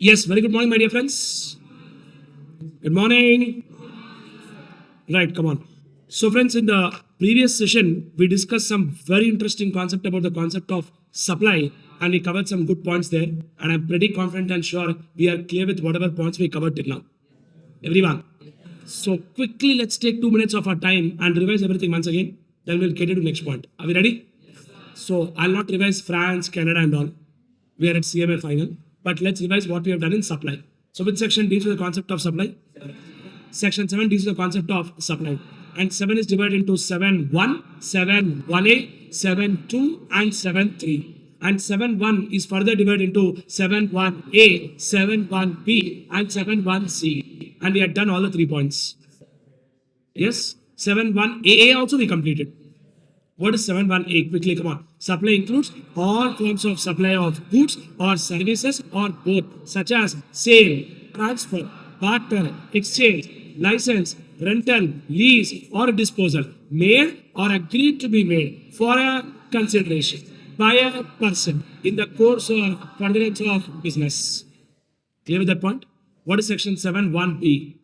Yes, very good morning, my dear friends. Good morning. Right, come on. So, friends, in the previous session, we discussed some very interesting concept about the concept of supply, and we covered some good points there. And I'm pretty confident and sure we are clear with whatever points we covered till now. Everyone. So, quickly, let's take 2 minutes of our time and revise everything once again. Then we'll get into next point. Are we ready? So, I'll not revise France, Canada, and all. We are at CMA final. But let's revise what we have done in supply. So, which section deals with the concept of supply? Section 7 deals with the concept of supply. And 7 is divided into 7.1, 7.1a, 7.2, and 7.3. And 7.1 is further divided into 7.1a, 7.1b, and 7.1c. And we had done all the 3 points. Yes? 7.1aa also we completed. What is 7.1a? Quickly, come on. Supply includes all forms of supply of goods or services or both, such as sale, transfer, barter, exchange, license, rental, lease, or disposal, made or agreed to be made for a consideration by a person in the course or furtherance of business. Clear with that point? What is section 7.1b?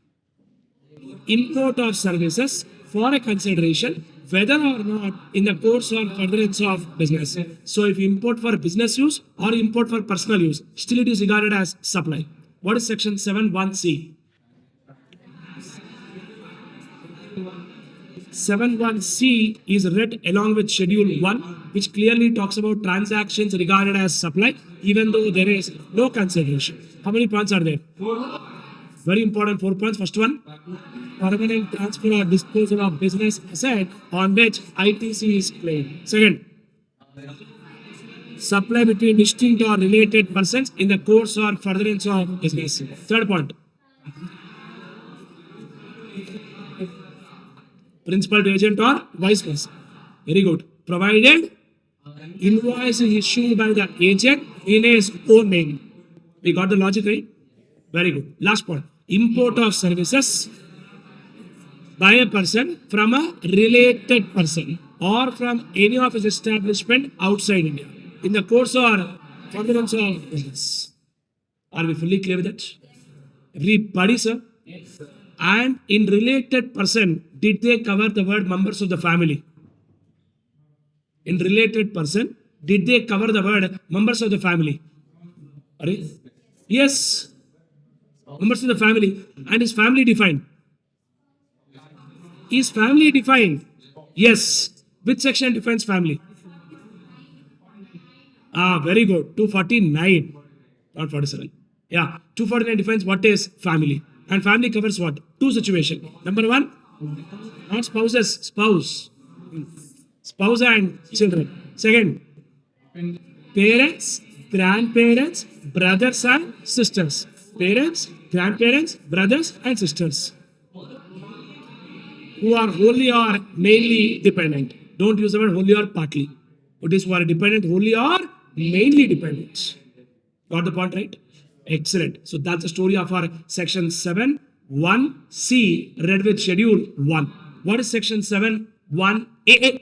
Import of services for a consideration whether or not in the course or furtherance of business. So if you import for business use or import for personal use, still it is regarded as supply. What is section 7.1c? 7.1c is read along with schedule 1, which clearly talks about transactions regarded as supply even though there is no consideration. How many points are there? Very important 4 points. First one, permanent transfer or disposal of business asset on which ITC is claimed. Second, supply between distinct or related persons in the course or furtherance of business. Third point, principal to agent or vice versa. Very good. Provided invoice is issued by the agent in his own name. We got the logic right? Very good. Last point, import of services by a person from a related person or from any of his establishment outside India in the course or furtherance of business. Are we fully clear with that? Everybody, sir? Yes, sir. And in related person, did they cover the word members of the family? In related person, did they cover the word members of the family? Are you? Yes. Members of the family. And is family defined? Is family defined? Yes. Which section defines family? Very good. 249. Not 47. Yeah. 249 defines what is family. And family covers what? 2 situations. Number 1, not spouses, spouse. Spouse and children. Second, parents, grandparents, brothers and sisters. Parents, grandparents, brothers and sisters. Who are wholly or mainly dependent. Don't use the word wholly or partly. It is who are dependent, wholly or mainly dependent. Got the point right? Excellent. So that's the story of our section 7.1c read with schedule 1. What is section 7.1a?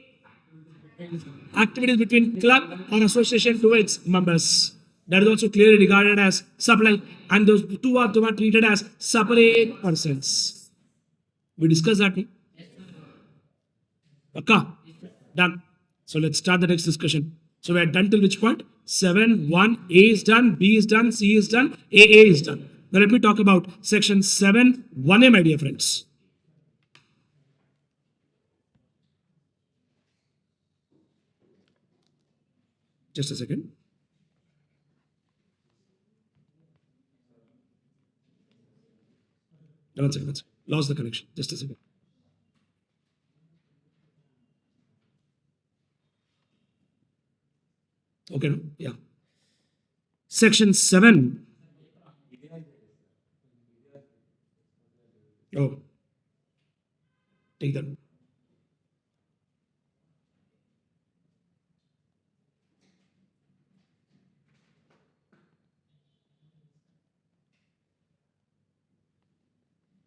Activities between club or association to its members. That is also clearly regarded as supply, and those 2 of them are treated as separate persons. We discussed that. Okay, done. So let's start the next discussion. So we are done till which point? 7.1a is done, B is done, C is done, AA is done. Now let me talk about section 7.1a, my dear friends. Just a second. One second. Lost the connection. Just a second. Okay, no? Yeah. Section 7. Oh. Take that.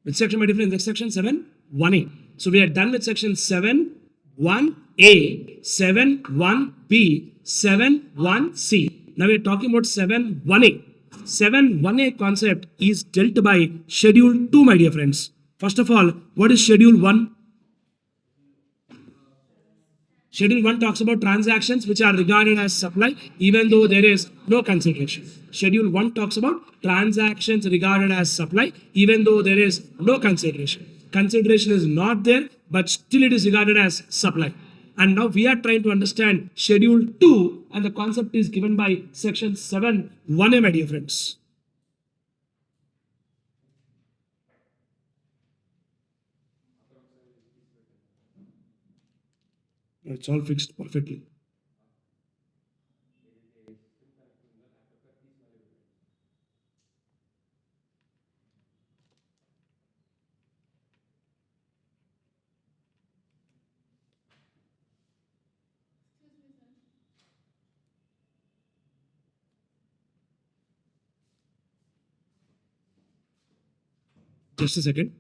Which section, my different? Next section 7.1a. So we are done with section 7.1a, 7.1b, 7.1c. Now we are talking about 7.1a. 7.1a concept is dealt by Schedule 2, my dear friends. First of all, what is Schedule 1? Schedule 1 talks about transactions which are regarded as supply even though there is no consideration. Schedule 1 talks about transactions regarded as supply even though there is no consideration. Consideration is not there, but still it is regarded as supply. And now we are trying to understand Schedule 2, and the concept is given by Section 7.1a, my dear friends. It's all fixed perfectly. Just a second.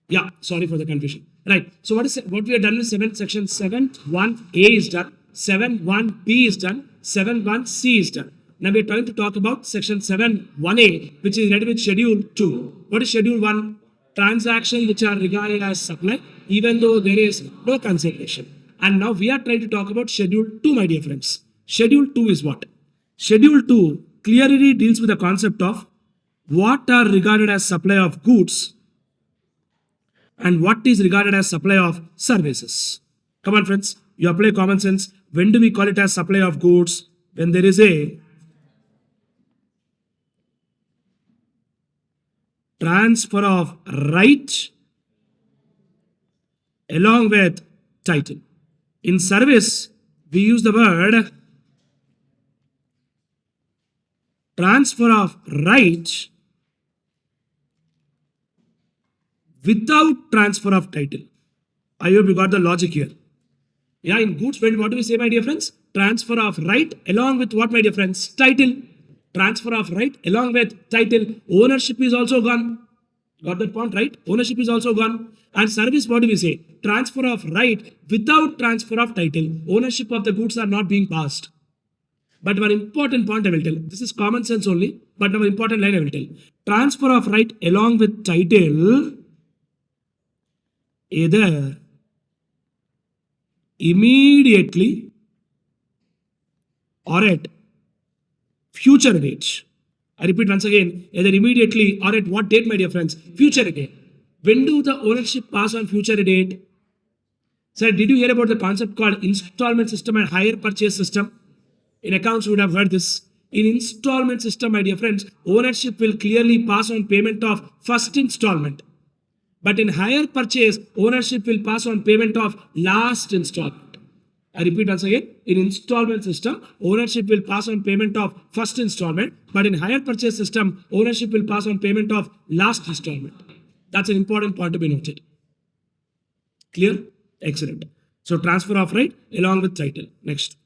Yeah, sorry for the confusion. Right. So what we have done is section 7.1a is done, 7.1b is done, 7.1c is done. Now we are trying to talk about section 7.1a, which is read with schedule 2. What is schedule 1? Transactions which are regarded as supply, even though there is no consideration. And now we are trying to talk about schedule 2, my dear friends. Schedule 2 is what? Schedule 2 clearly deals with the concept of what are regarded as supply of goods and what is regarded as supply of services. Come on, friends, you apply common sense. When do we call it as supply of goods? When there is a transfer of right along with title. In service, we use the word transfer of right without transfer of title. I hope you got the logic here. Yeah, in goods, what do we say, my dear friends? Transfer of right along with what, my dear friends? Title. Transfer of right along with title. Ownership is also gone. Got that point, right? Ownership is also gone. And service, what do we say? Transfer of right without transfer of title. Ownership of the goods are not being passed. But one important point I will tell. This is common sense only, but one important line I will tell. Transfer of right along with title either immediately or at future date. I repeat once again, either immediately or at what date, my dear friends? Future date. When do the ownership pass on future date? Sir, did you hear about the concept called installment system and hire purchase system? In accounts, you would have heard this. In installment system, my dear friends, ownership will clearly pass on payment of first installment. But in hire purchase, ownership will pass on payment of last installment. I repeat once again, in installment system, ownership will pass on payment of first installment, but in hire purchase system, ownership will pass on payment of last installment. That's an important point to be noted. Clear? Excellent. So transfer of right along with title. Next.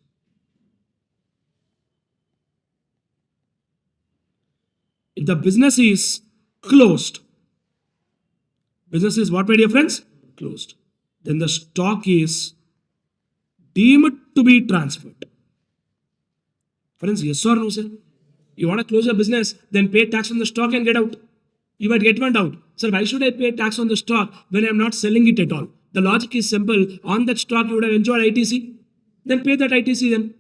If the business is closed, business is what, my dear friends? Closed. Then the stock is deemed to be transferred. Friends, yes or no, sir? You want to close your business, then pay tax on the stock and get out. You might get one doubt. Sir, why should I pay tax on the stock when I am not selling it at all? The logic is simple. On that stock, you would have enjoyed ITC. Then pay that ITC then.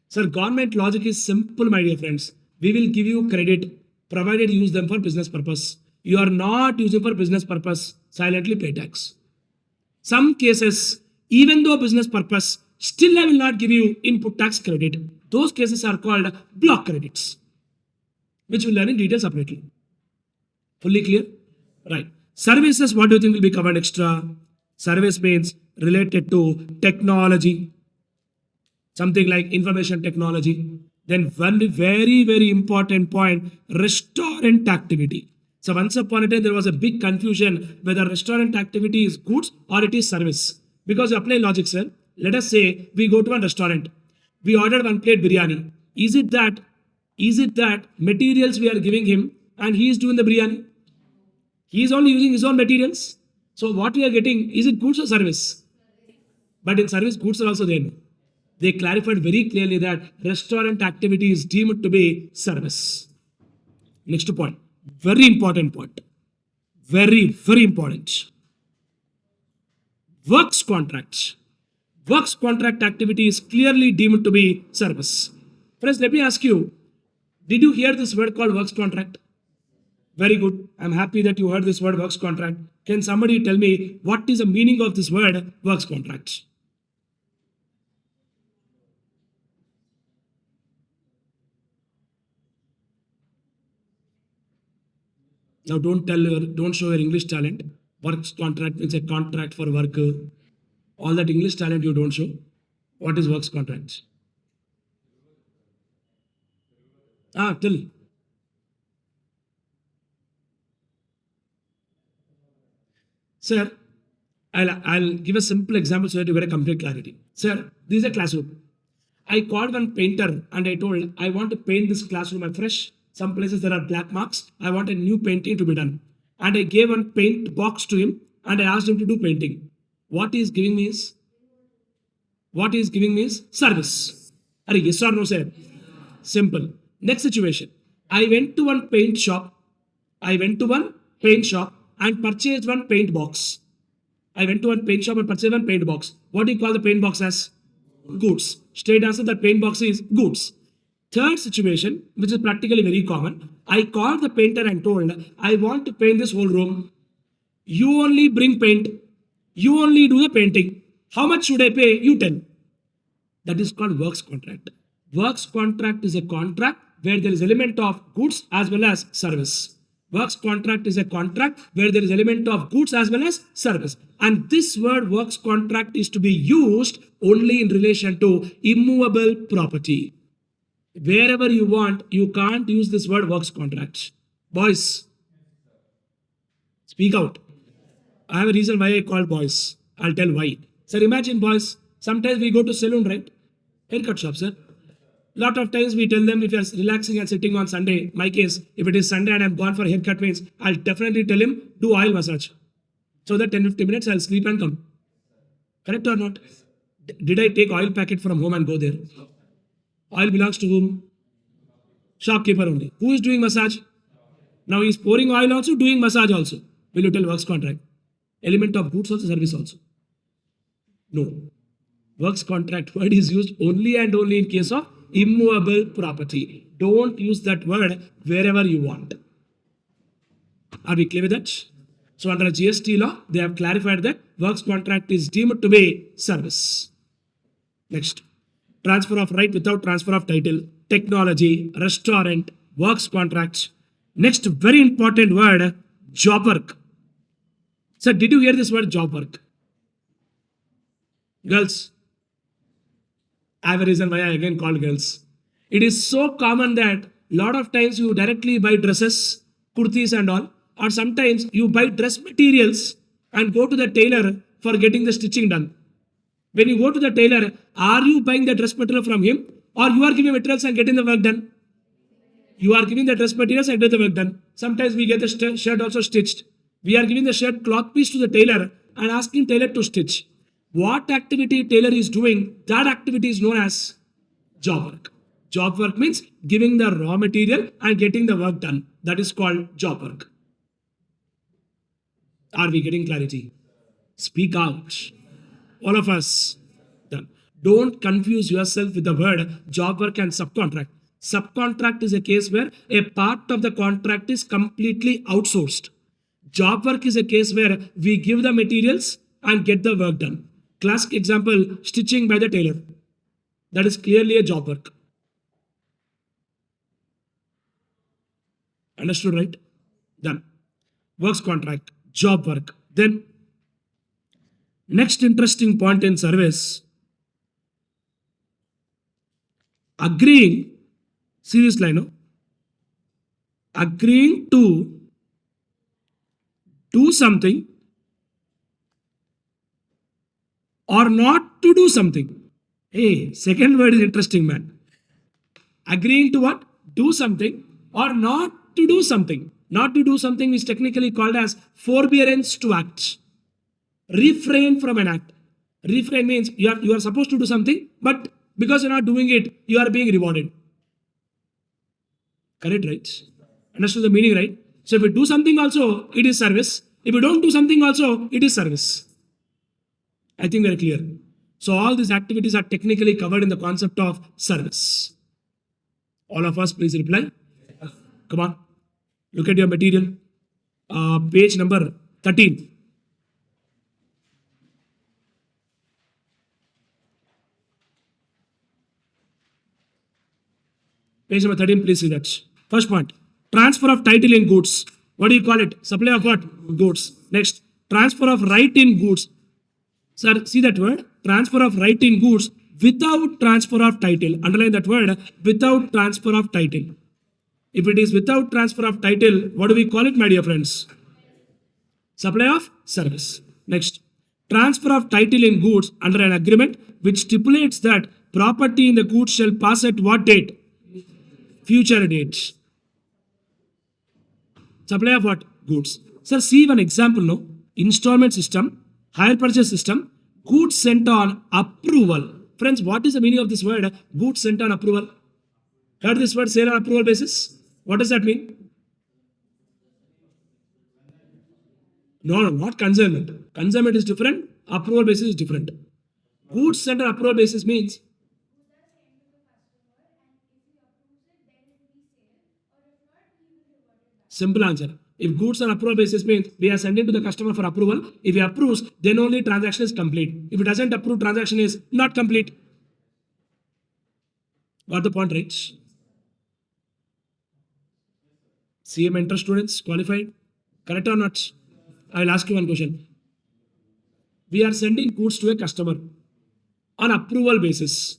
Sir, government logic is simple, my dear friends. We will give you credit provided you use them for business purpose. You are not using for business purpose, silently pay tax. Some cases, even though business purpose, still I will not give you input tax credit. Those cases are called block credits, which we'll learn in detail separately. Fully clear? Right. Services, what do you think will be covered extra? Service means related to technology, something like information technology. Then one very, very important point, restaurant activity. So once upon a time, there was a big confusion whether restaurant activity is goods or it is service. Because you apply logic, sir. Let us say we go to a restaurant. We ordered one plate biryani. Is it that materials we are giving him and he is doing the biryani? He is only using his own materials. So what we are getting, is it goods or service? But in service, goods are also there. They clarified very clearly that restaurant activity is deemed to be service. Next point, very important point. Very, very important. Works contracts. Works contract activity is clearly deemed to be service. Friends, let me ask you, did you hear this word called works contract? Very good. I'm happy that you heard this word works contract. Can somebody tell me what is the meaning of this word works contract? Now don't show your English talent. Works contract means a contract for work. All that English talent you don't show. What is works contract? Tell. Sir, I'll give a simple example so that you get a complete clarity. Sir, this is a classroom. I called one painter and I told, I want to paint this classroom afresh. Some places there are black marks. I want a new painting to be done. And I gave one paint box to him and I asked him to do painting. What he is giving me is service. Are yes or no, sir? Simple. Next situation. I went to one paint shop and purchased one paint box. What do you call the paint box as? Goods. Straight answer, that paint box is goods. Third situation, which is practically very common. I called the painter and told, I want to paint this whole room. You only bring paint. You only do the painting. How much should I pay? You tell. That is called works contract. Works contract is a contract where there is element of goods as well as service. Works contract is a contract where there is element of goods as well as service. And this word works contract is to be used only in relation to immovable property. Wherever you want, you can't use this word works contract. Boys, speak out. I have a reason why I called boys. I'll tell why. Sir, imagine boys, sometimes we go to salon, right? Haircut shop, sir. Lot of times we tell them if you're relaxing and sitting on Sunday, my case, if it is Sunday and I'm gone for haircut means, I'll definitely tell him, do oil massage. So that 10-15 minutes I'll sleep and come. Correct or not? Did I take oil packet from home and go there? Oil belongs to whom? Shopkeeper only. Who is doing massage? Now he's pouring oil also, doing massage also. Will you tell works contract? Element of goods also, service also. No. Works contract word is used only and only in case of immovable property. Don't use that word wherever you want. Are we clear with that? So under GST law, they have clarified that works contract is deemed to be service. Next, transfer of right without transfer of title, technology, restaurant, works contracts. Next, very important word, job work. Sir, did you hear this word job work? Girls, I have a reason why I again called girls. It is so common that lot of times you directly buy dresses, kurtis and all, or sometimes you buy dress materials and go to the tailor for getting the stitching done. When you go to the tailor, are you buying the dress material from him or you are giving materials and getting the work done? You are giving the dress materials and get the work done. Sometimes we get the shirt also stitched. We are giving the shirt cloth piece to the tailor and asking tailor to stitch. What activity tailor is doing, that activity is known as job work. Job work means giving the raw material and getting the work done. That is called job work. Are we getting clarity? Speak out. All of us. Done. Don't confuse yourself with the word job work and subcontract. Subcontract is a case where a part of the contract is completely outsourced. Job work is a case where we give the materials and get the work done. Classic example, stitching by the tailor. That is clearly a job work. Understood, right? Done. Works contract, job work. Then, next interesting point in service, agreeing, see this line, no? Agreeing to do something or not to do something. Hey, second word is interesting, man. Agreeing to what? Do something or not to do something. Not to do something is technically called as forbearance to act. Refrain from an act. Refrain means you are supposed to do something, but Because you're not doing it, you are being rewarded. Correct, right? Understood the meaning, right? So if we do something also, it is service. If we don't do something also, it is service. I think very clear. So all these activities are technically covered in the concept of service. All of us, please reply. Come on. Look at your material. Page number 13. Page number 13, please see that. First point, transfer of title in goods. What do you call it? Supply of what? Goods. Next, transfer of right in goods. Sir, see that word? Transfer of right in goods without transfer of title. Underline that word, without transfer of title. If it is without transfer of title, what do we call it, my dear friends? Supply of service. Next, transfer of title in goods under an agreement which stipulates that property in the goods shall pass at what date? Future date. Supply of what? Goods. Sir, see one example, no? Installment system, hire purchase system, goods sent on approval. Friends, what is the meaning of this word? Goods sent on approval. Heard this word, sale on approval basis? What does that mean? No, not consignment. Consignment is different. Approval basis is different. Goods sent on approval basis means simple answer. If goods on approval basis means we are sending to the customer for approval. If he approves, then only transaction is complete. If it doesn't approve, transaction is not complete. Got the point, right? CMA interest students qualified? Correct or not? I will ask you one question. We are sending goods to a customer on approval basis.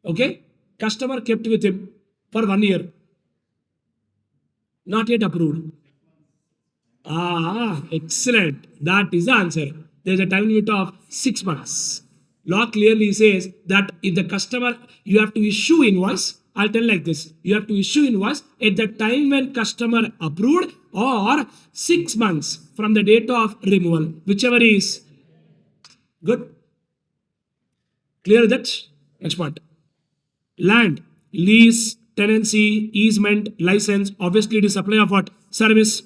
Okay? Customer kept with him for 1 year. Not yet approved. Excellent. That is the answer. There is a time limit of 6 months. Law clearly says that if the customer, you have to issue invoice. I'll tell like this. You have to issue invoice at the time when customer approved or 6 months from the date of removal. Whichever is good. Clear that? Next part. Land, lease, tenancy, easement, license. Obviously it is supply of what? Service.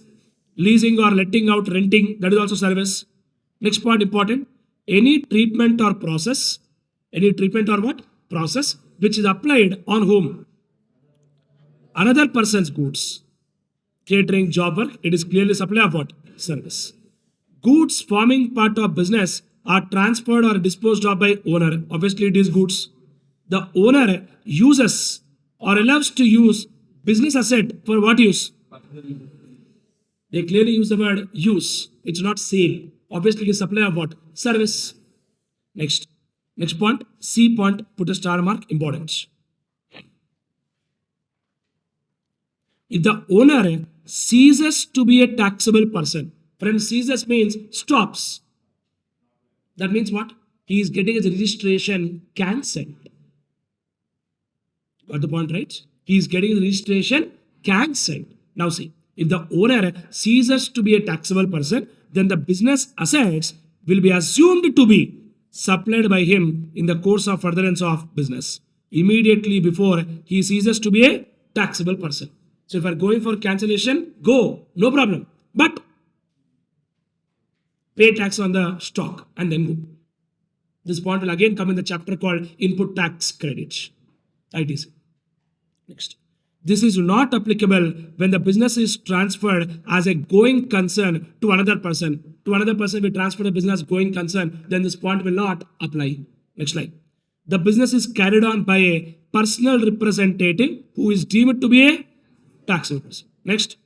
Leasing or letting out, renting. That is also service. Next point important. Any treatment or process. Any treatment or what? Process which is applied on whom? Another person's goods. Catering, job work. It is clearly supply of what? Service. Goods forming part of business are transferred or disposed of by owner. Obviously it is goods. The owner uses or allows to use business asset for what use? They clearly use the word use. It's not sale. Obviously it is supply of what? Service. Next point, C point, put a star mark, important. If the owner ceases to be a taxable person, friends, ceases means stops. That means what? He is getting his registration cancelled. Got the point, right? He is getting his registration cancelled. Now see, if the owner ceases to be a taxable person, then the business assets will be assumed to be supplied by him in the course of furtherance of business immediately before he ceases to be a taxable person. So if you are going for cancellation, go, no problem. But pay tax on the stock and then go. This point will again come in the chapter called input tax credit. ITC. Next. This is not applicable when the business is transferred as a going concern to another person. To another person, we transfer the business going concern, then this point will not apply. Next slide. The business is carried on by a personal representative who is deemed to be a taxable person. Next.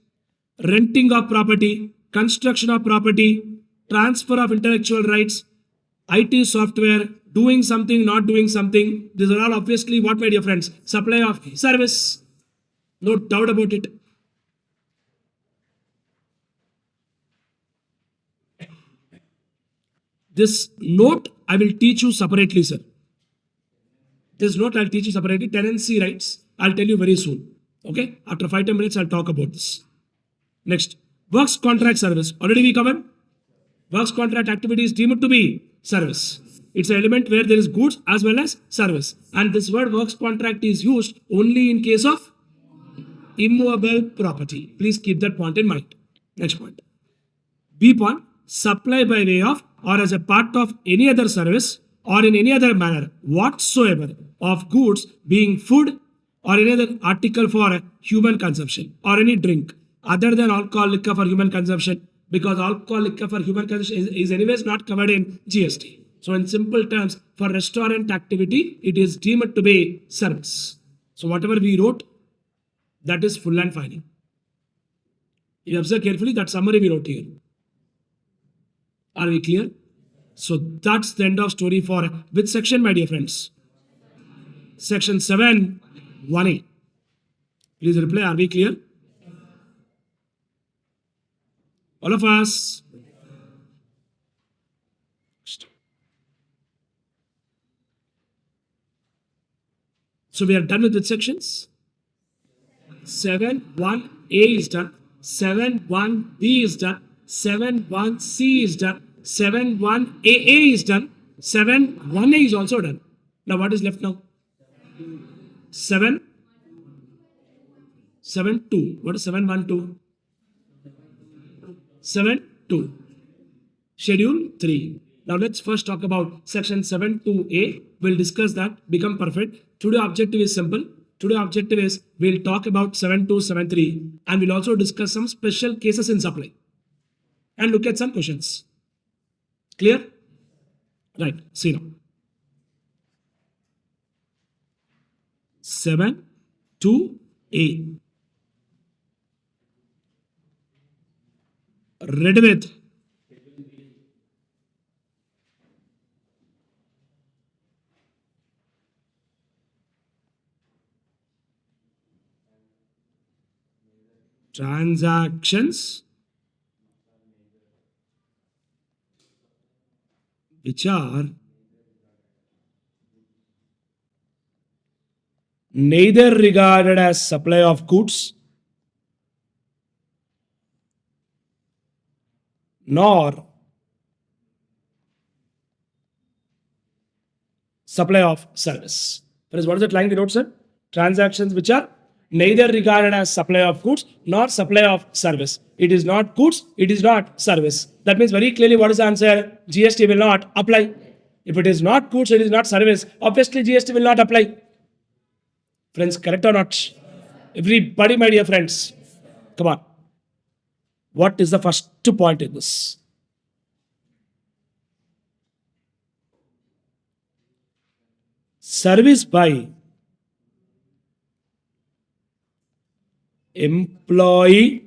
Renting of property, construction of property, transfer of intellectual rights, IT software, doing something, not doing something. These are all obviously what, my dear friends? Supply of service. No doubt about it. This note I will teach you separately, sir. This note I'll teach you separately. Tenancy rights, I'll tell you very soon. Okay? After 5-10 minutes, I'll talk about this. Next, works contract service. Already we covered. Works contract activity is deemed to be service. It's an element where there is goods as well as service. And this word works contract is used only in case of immovable property. Please keep that point in mind. Next point. B point, supply by way of or as a part of any other service or in any other manner whatsoever of goods being food or any other article for human consumption or any drink other than alcohol, liquor for human consumption, because alcohol, liquor for human consumption is anyways not covered in GST. So in simple terms, for restaurant activity, it is deemed to be service. So whatever we wrote, that is full and final. You observe carefully that summary we wrote here. Are we clear? So that's the end of story for which section, my dear friends? Section 7, 1A. Please reply, are we clear? All of us. So we are done with which sections? 7, 1A is done. 7, 1B is done. 7, 1C is done. 7, 1AA is done. 7, 1A is also done. Now what is left now? 7, 7, 2. What is 7, 1, 2? 7, 2. Schedule 3. Now let's first talk about section 7 2A. We'll discuss that, become perfect. Today objective is simple. Today objective is we'll talk about 7 2, 7 3 and we'll also discuss some special cases in supply and look at some questions. Clear? Right, see now. 7 2A. Ready with transactions which are neither regarded as supply of goods nor supply of service. That is, what is the line we wrote, sir? Transactions which are neither regarded as supply of goods nor supply of service. It is not goods, it is not service. That means very clearly what is the answer? GST will not apply. If it is not goods, it is not service, obviously GST will not apply. Friends, correct or not? Everybody, my dear friends, come on. What is the first point in this? Service by employee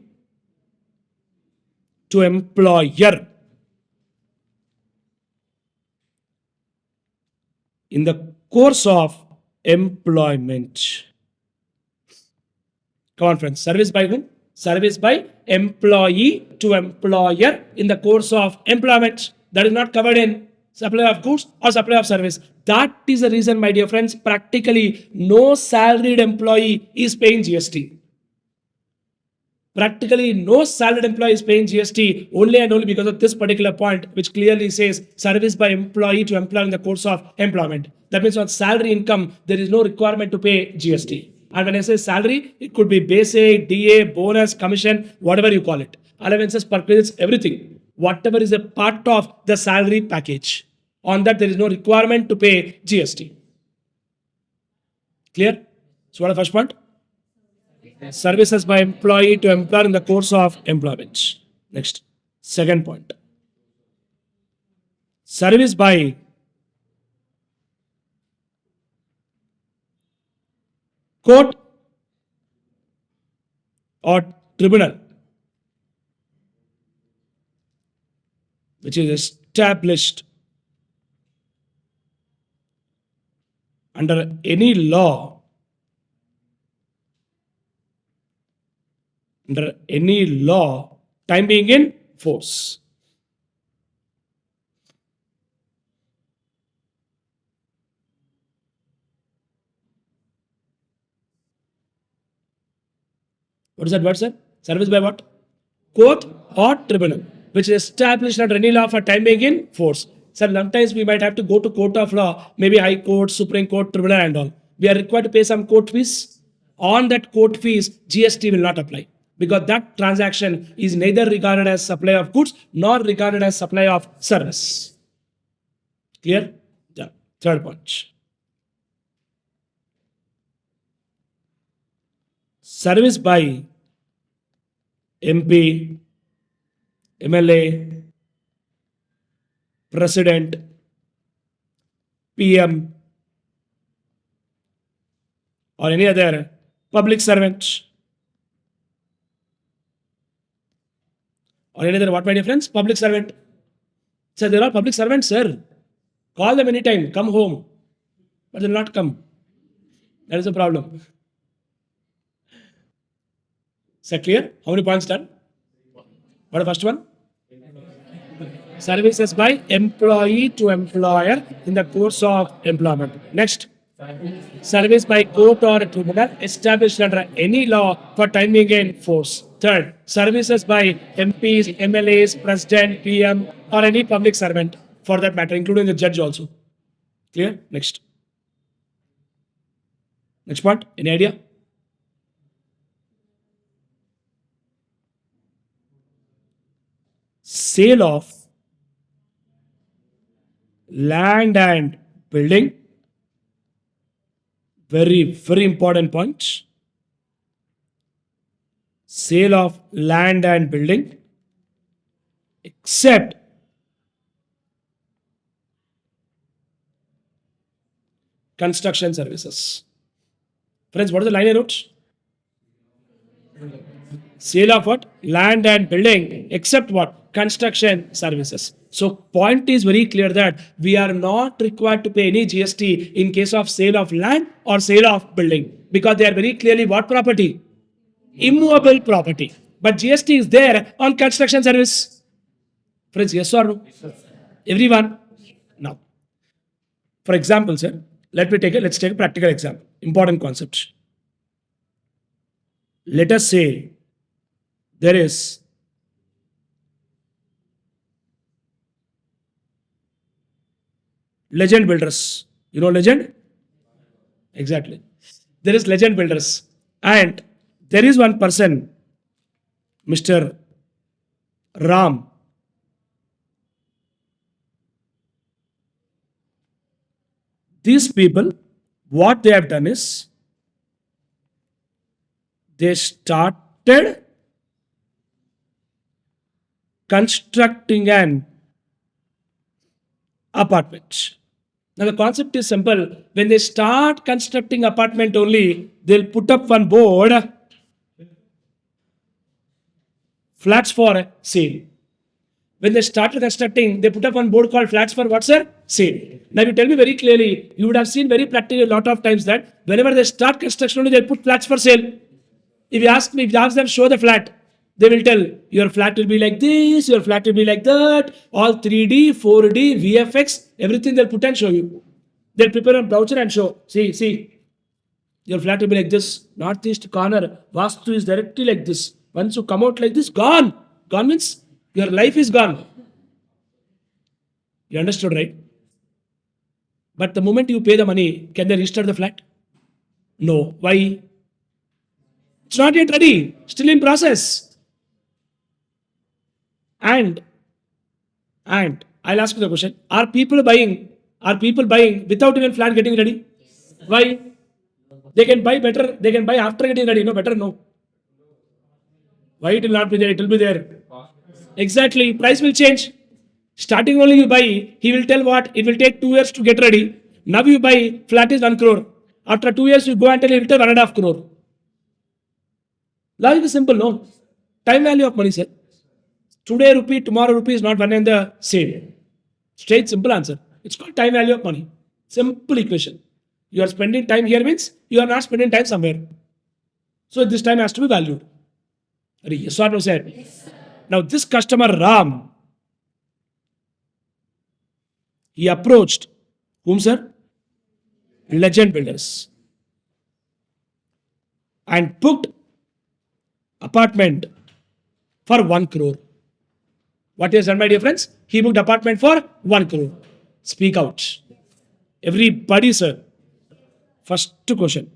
to employer in the course of employment. Come on, friends. Service by whom? Service by employee to employer in the course of employment. That is not covered in supply of goods or supply of service. That is the reason, my dear friends, practically no salaried employee is paying GST. Practically no salaried employee is paying GST only and only because of this particular point, which clearly says service by employee to employer in the course of employment. That means on salary income, there is no requirement to pay GST. And when I say salary, it could be basic, DA, bonus, commission, whatever you call it. Allowances, perquisites, everything. Whatever is a part of the salary package. On that, there is no requirement to pay GST. Clear? So what is the first point? Services by employee to employer in the course of employment. Next, second point. Service by court or tribunal which is established under any law, time being in force. What is that word, sir? Service by what? Court or tribunal, which is established under any law for time being in force. So sometimes we might have to go to court of law, maybe High Court, Supreme Court, Tribunal and all. We are required to pay some court fees. On that court fees, GST will not apply because that transaction is neither regarded as supply of goods nor regarded as supply of service. Clear? Yeah. Third point. Service by MP, MLA, President, PM, or any other public servant. Or any other, what my dear friends? Public servant. So there are public servants, sir. Call them anytime, come home. But they'll not come. That is the problem. Is that clear? How many points done? What the first one? Services by employee to employer in the course of employment. Next. Service by court or tribunal established under any law for time being in force. Third, services by MPs, MLAs, President, PM, or any public servant for that matter, including the judge also. Clear? Next. Next part. Any idea? Sale of land and building. Very, very important point. Sale of land and building, except construction services. Friends, what is the line I wrote? Sale of what? Land and building, except what? Construction services. So point is very clear that we are not required to pay any GST in case of sale of land or sale of building because they are very clearly what property? Immovable property. But GST is there on construction service. Friends, yes or no? Everyone? Now, for example, sir, let's take a practical example. Important concept. Let us say there is Legend Builders. You know Legend? Exactly. There is Legend Builders. And there is one person, Mr. Ram. These people, what they have done is, they started constructing an apartment. Now the concept is simple. When they start constructing apartment only, they'll put up one board, flats for sale. When they started constructing, they put up one board called flats for what, sir? Sale. Now you tell me very clearly, you would have seen very practically a lot of times that whenever they start construction only, they'll put flats for sale. If you ask them, show the flat, they will tell, your flat will be like this, your flat will be like that, all 3D, 4D, VFX, everything they'll put and show you. They'll prepare a brochure and show, see, your flat will be like this, northeast corner, Vastu is directly like this. Once you come out like this, gone. Gone means your life is gone. You understood, right? But the moment you pay the money, can they restart the flat? No. Why? It's not yet ready, still in process. And I'll ask you the question, are people buying without even flat getting ready? Why? They can buy better, they can buy after getting ready, no better, no. Why it will not be there? It will be there. Exactly, price will change. Starting only you buy, he will tell what? It will take 2 years to get ready. Now you buy, flat is 1 crore. After 2 years, you go and tell he will tell 1.5 crore. Logic is simple, no? Time value of money, sir. Today rupee, tomorrow rupee is not one and the same. Straight simple answer. It's called time value of money. Simple equation. You are spending time here means you are not spending time somewhere. So this time has to be valued. Yes or no, sir? Yes, sir. Now this customer Ram, he approached whom, sir? Legend Builders, and booked apartment for 1 crore. What he has done, my dear friends? He booked apartment for 1 crore. Speak out. Everybody, sir. First question.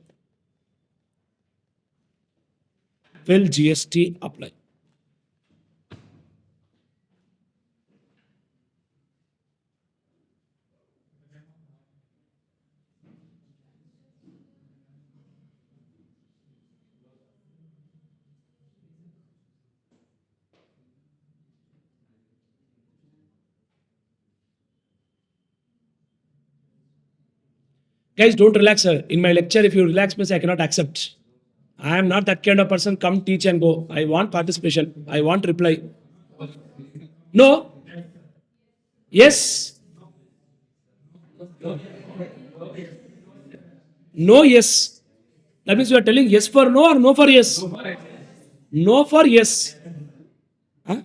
Will GST apply? Guys, don't relax, sir. In my lecture, if you relax, means I cannot accept. I am not that kind of person. Come teach and go. I want participation. I want reply. No. Yes. No, yes. That means you are telling yes for no or no for yes? No for yes. Huh?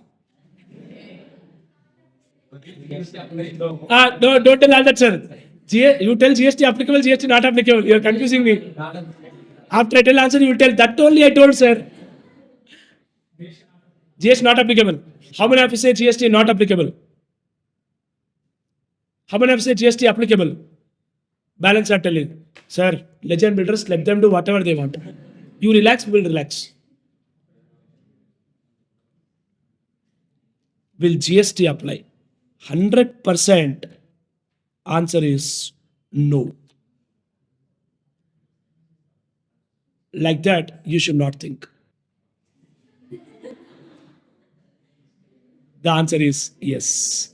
Don't tell all that, sir. You tell GST applicable, GST not applicable. You are confusing me. After I tell answer, you will tell that only I told, sir. GST not applicable. How many of you say GST not applicable? How many of you say GST applicable? Balance are telling, sir, legend builders, let them do whatever they want. You relax, we will relax. Will GST apply? 100% answer is no. Like that, you should not think. The answer is yes.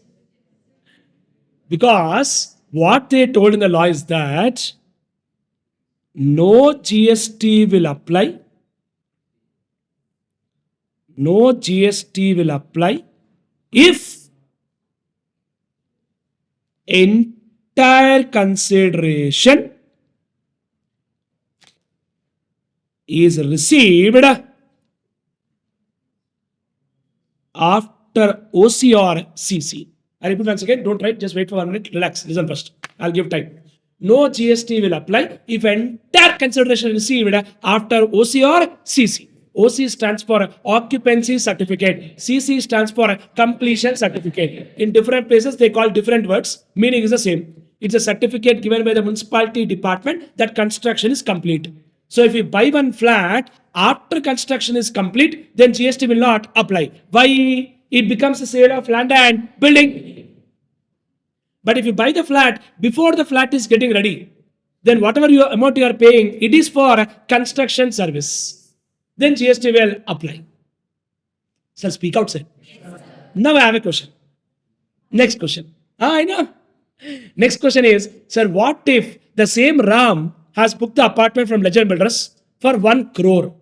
Because what they told in the law is that no GST will apply. No GST will apply if entire consideration is received after OC or CC. I repeat once again, don't write, just wait for 1 minute, relax, listen first. I'll give time. No GST will apply if entire consideration received after OC or CC. OC stands for occupancy certificate. CC stands for completion certificate. In different places, they call different words. Meaning is the same. It's a certificate given by the municipality department that construction is complete. So if you buy one flat after construction is complete, then GST will not apply. Why? It becomes a sale of land and building. But if you buy the flat before the flat is getting ready, then whatever amount you are paying, it is for construction service. Then GST will apply. So speak out, sir. Now I have a question. Next question. I know. Next question is, sir, what if the same Ram has booked the apartment from Legend Builders for 1 crore?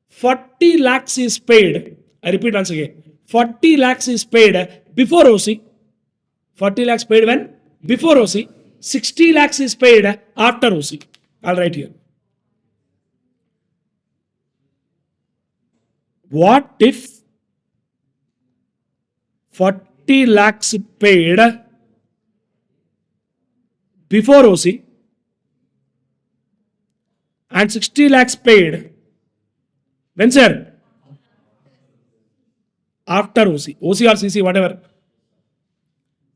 40 lakhs is paid. I repeat once again. 40 lakhs is paid before OC. 40 lakhs paid when? Before OC. 60 lakhs is paid after OC. I'll write here. What if 40 lakhs paid before OC and 60 lakhs paid when, sir? After OC. OC or CC, whatever.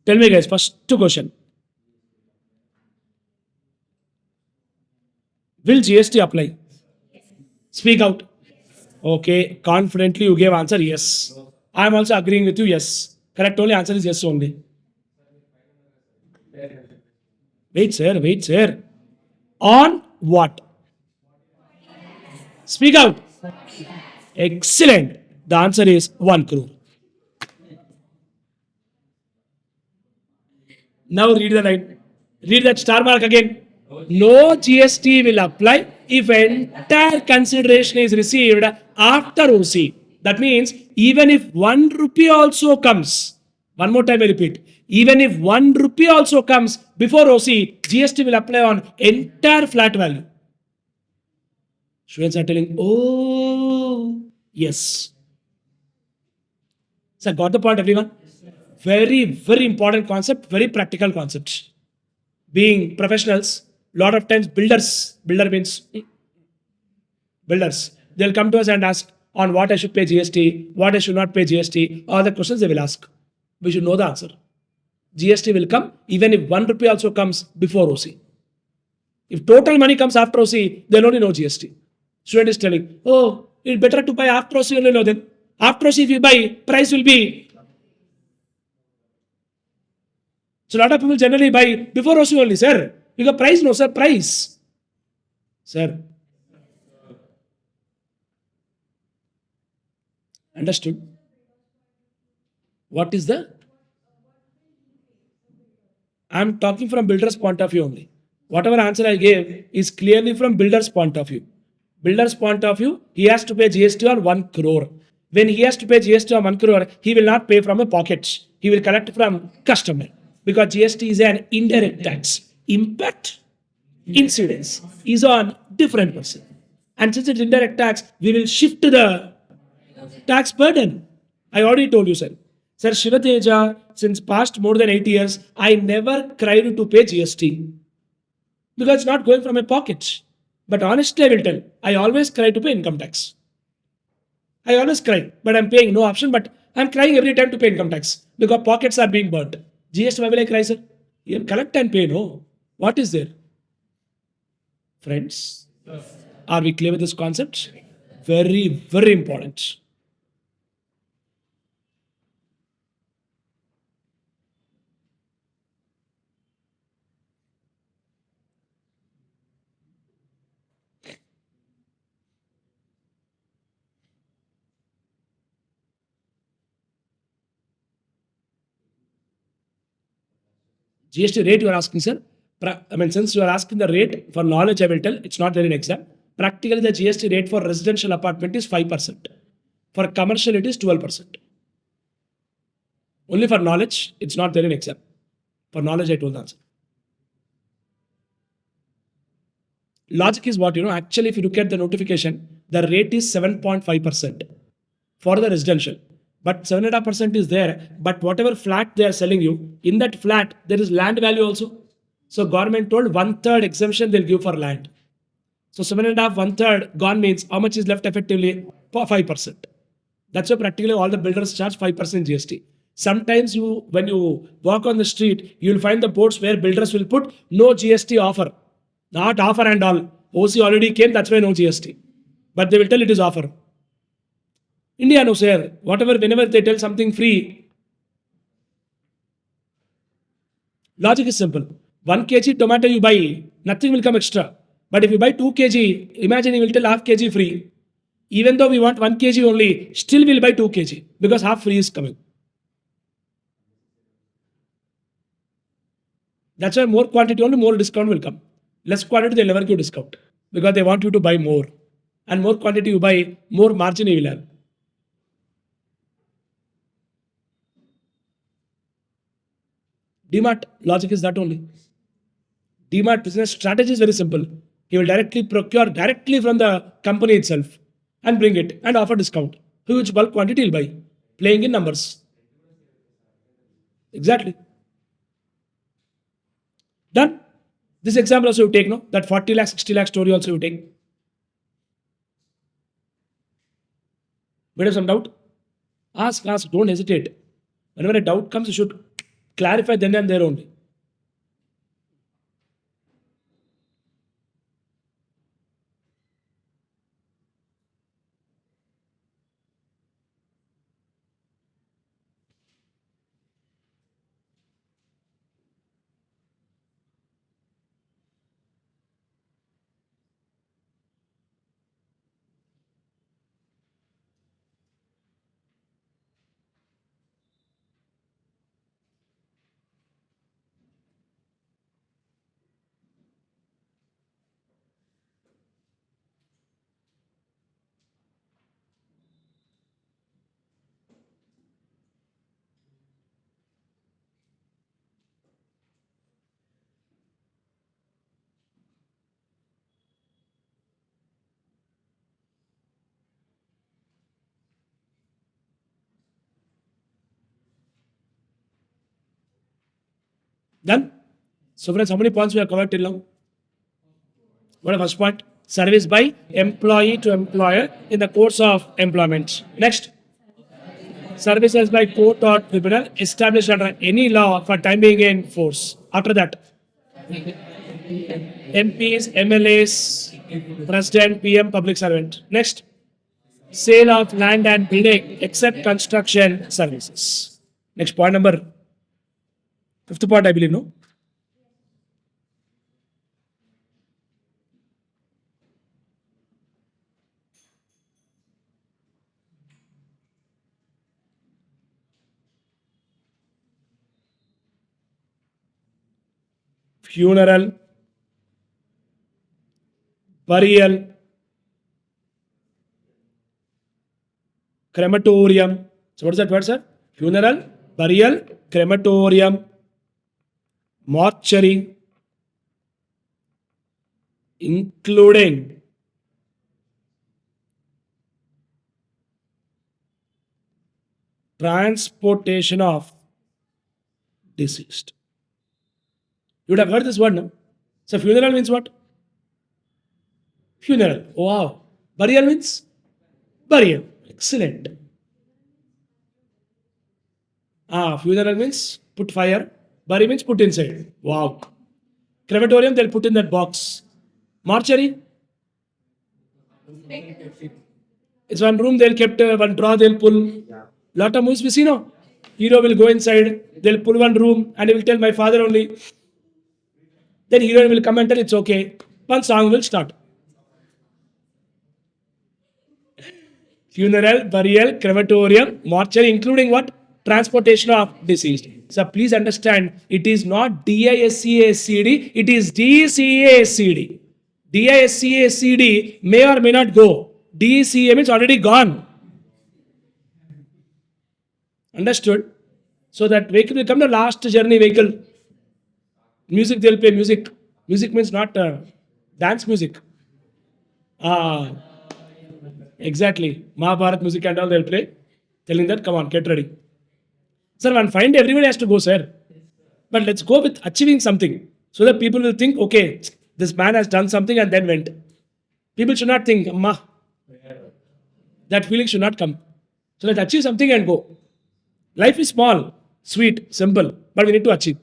Tell me, guys, first question. Will GST apply? Speak out. Okay, confidently you gave answer yes. I am also agreeing with you, yes. Correct only answer is yes only. Wait, sir. On what? Speak out. Excellent. The answer is 1 crore. Now read the line. Read that star mark again. No GST will apply if entire consideration is received after OC. That means even if 1 rupee also comes, one more time I repeat, even if 1 rupee also comes before OC, GST will apply on entire flat value. Students are telling, oh, yes. So got the point, everyone? Very, very important concept, very practical concept. Being professionals, lot of times builder means builders. They'll come to us and ask on what I should pay GST, what I should not pay GST, all the questions they will ask. We should know the answer. GST will come even if 1 rupee also comes before OC. If total money comes after OC, they'll only know GST. Student is telling, oh, it's better to buy after OC only. No, then after OC if you buy, price will be. So a lot of people generally buy before OC only, sir. Because price, no, sir, price. Sir. Understood? What is the? I'm talking from builder's point of view only. Whatever answer I gave is clearly from builder's point of view. Builder's point of view, he has to pay GST on 1 crore. When he has to pay GST on 1 crore, he will not pay from a pocket. He will collect from customer. Because GST is an indirect tax. Impact, incidence is on different person. And since it's indirect tax, we will shift to the tax burden. I already told you, sir. Sir, Shiva TEJA, since past more than 8 years, I never cried to pay GST. Because it's not going from my pocket. But honestly, I will tell, I always cry to pay income tax. I always cry, but I'm paying no option, but I'm crying every time to pay income tax. Because pockets are being burnt. GST, why will I cry, sir? You collect and pay, no. What is there? Friends, are we clear with this concept? Very, very important. GST rate you are asking, sir. Since you are asking the rate, for knowledge I will tell, it's not there in exam. Practically the GST rate for residential apartment is 5%. For commercial it is 12%. Only for knowledge, it's not there in exam. For knowledge I told the answer. Logic is what, actually if you look at the notification, the rate is 7.5% for the residential. But 7.5% is there. But whatever flat they are selling you, in that flat, there is land value also. So government told 1/3 exemption they'll give for land. So 7.5, 1/3 gone means how much is left effectively? 5%. That's why practically all the builders charge 5% GST. Sometimes when you walk on the street, you'll find the boards where builders will put no GST offer. Not offer and all. OC already came, that's why no GST. But they will tell it is offer. India no sir. Whenever they tell something free, logic is simple. 1 kg tomato you buy, nothing will come extra. But if you buy 2 kg, imagine you will tell half kg free. Even though we want 1 kg only, still we'll buy 2 kg because half free is coming. That's why more quantity only, more discount will come. Less quantity, they'll never give discount because they want you to buy more. And more quantity you buy, more margin you will have. DMart logic is that only. DMart business strategy is very simple. He will directly procure directly from the company itself and bring it and offer discount. Huge bulk quantity he'll buy. Playing in numbers. Exactly. Done. This example also you take, no? That 40 lakh, 60 lakh story also you take. But have some doubt? Ask, don't hesitate. Whenever a doubt comes, you should clarify then and there only. Done? So friends, how many points we have covered till now? What is the first point? Service by employee to employer in the course of employment. Next. services by court or tribunal established under any law for time being in force. After that, MPs, MLAs, President, PM, public servant. Next, sale of land and building except construction services. Next point number, fifth point, I believe, no? Funeral, burial, crematorium. So what is that word, sir? Funeral, burial, crematorium, mortuary, including transportation of deceased. You would have heard this word, no? So funeral means what? Funeral. Oh, wow. Burial means? Burial. Excellent. Funeral means put fire. Bury means put inside. Wow. Crematorium, they'll put in that box. Mortuary? It's one room they'll kept, one drawer they'll pull. Lot of movies we see, no? Hero will go inside, they'll pull one room and he will tell my father only. Then heroine will come and tell it's okay. One song will start. Funeral, burial, crematorium, mortuary, including what? Transportation of deceased. So please understand, it is not DISCACD, it is DCACD. DISCACD may or may not go. DCA means already gone. Understood? So that vehicle will come the last journey vehicle. Music, they'll play music. Music means not dance music. Exactly. Mahabharat music and all they'll play. Telling that, come on, get ready. Sir, one find everybody has to go, sir. But let's go with achieving something. So that people will think, okay, this man has done something and then went. People should not think, Amma. That feeling should not come. So let's achieve something and go. Life is small, sweet, simple, but we need to achieve.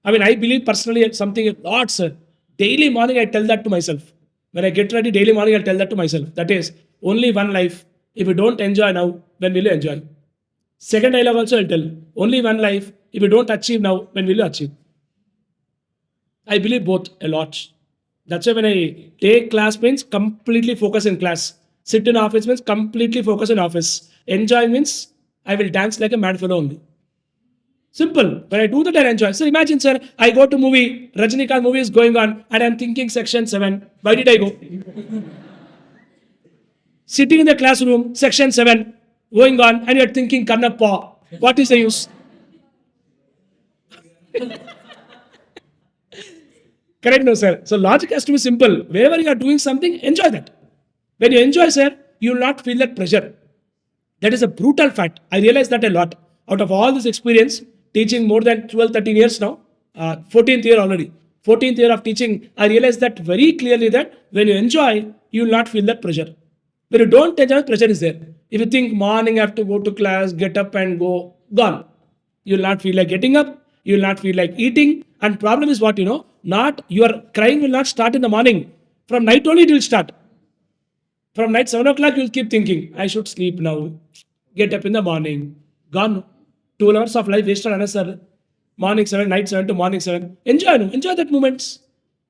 I mean, I believe personally at something, lots, sir. Daily morning, I tell that to myself. When I get ready, daily morning, I'll tell that to myself. That is, only one life. If you don't enjoy now, when will you enjoy? Second dialogue also I'll tell. Only one life. If you don't achieve now, when will you achieve? I believe both a lot. That's why when I take class means completely focus in class. Sit in office means completely focus in office. Enjoy means I will dance like a mad fellow only. Simple. When I do that, I enjoy. So imagine, sir, I go to movie, Rajinikanth movie is going on, and I'm thinking section 7. Why did I go? Sitting in the classroom, section 7, going on, and you're thinking Kannappa. What is the use? Correct, no, sir. So logic has to be simple. Wherever you are doing something, enjoy that. When you enjoy, sir, you will not feel that pressure. That is a brutal fact. I realize that a lot. Out of all this experience, teaching more than 12, 13 years now, 14th year already, 14th year of teaching, I realized that very clearly that when you enjoy, you will not feel that pressure. When you don't enjoy, pressure is there. If you think morning I have to go to class, get up and go, gone. You will not feel like getting up. You will not feel like eating. And problem is what, not your crying will not start in the morning. From night only it will start. From night 7 o'clock you will keep thinking, I should sleep now. Get up in the morning. Gone. 12 hours of life wasted on us, sir. Morning 7, night 7 to morning 7. Enjoy that moments.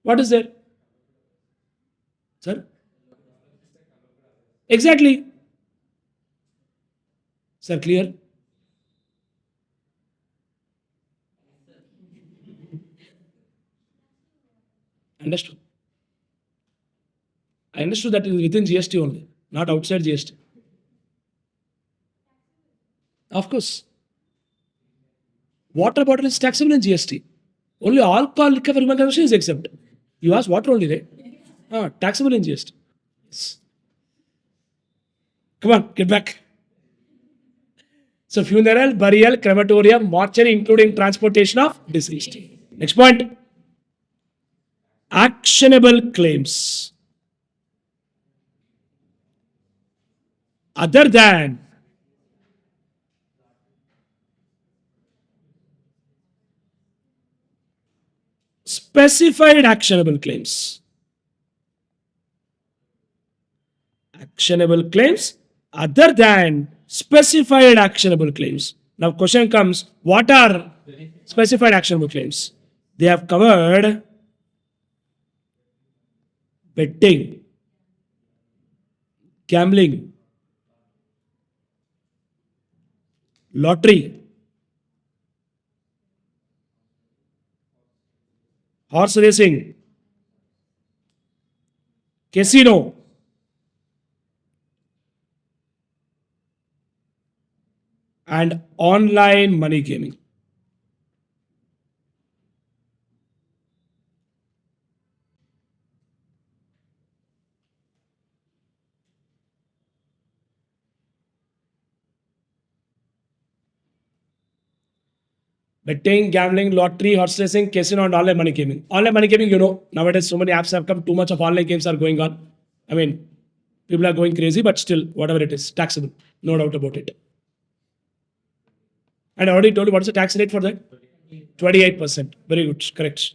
What is there? Sir? Exactly. Sir, clear? Understood. I understood that it is within GST only, not outside GST. Of course. Water bottle is taxable in GST. Only alcohol, liquor for human consumption is exempt. You ask water only, right? Taxable in GST. Yes. Come on, get back. So funeral, burial, crematorium, mortuary, including transportation of deceased. Next point. Actionable claims. Other than specified actionable claims. Actionable claims other than specified actionable claims. Now question comes, what are specified actionable claims? They have covered betting, gambling, lottery, horse racing, casino, and online money gaming. Betting, gambling, lottery, horse racing, casino, and online money gaming. Online money gaming, nowadays so many apps have come, too much of online games are going on. I mean, people are going crazy, but still, whatever it is, taxable. No doubt about it. And I already told you what's the tax rate for that? 28%. Very good, correct.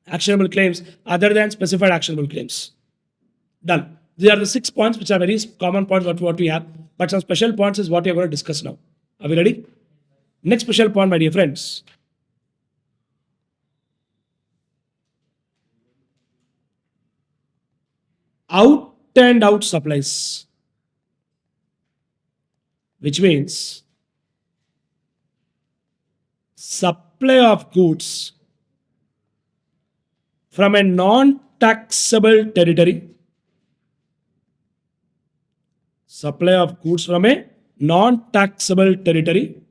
Actionable claims other than specified actionable claims. Done. These are the 6 points which are very common points what we have. But some special points is what we are going to discuss now. Are we ready? Next special point, my dear friends. Out and out supplies. Which means supply of goods from a non-taxable territory. Supply of goods from a non-taxable territory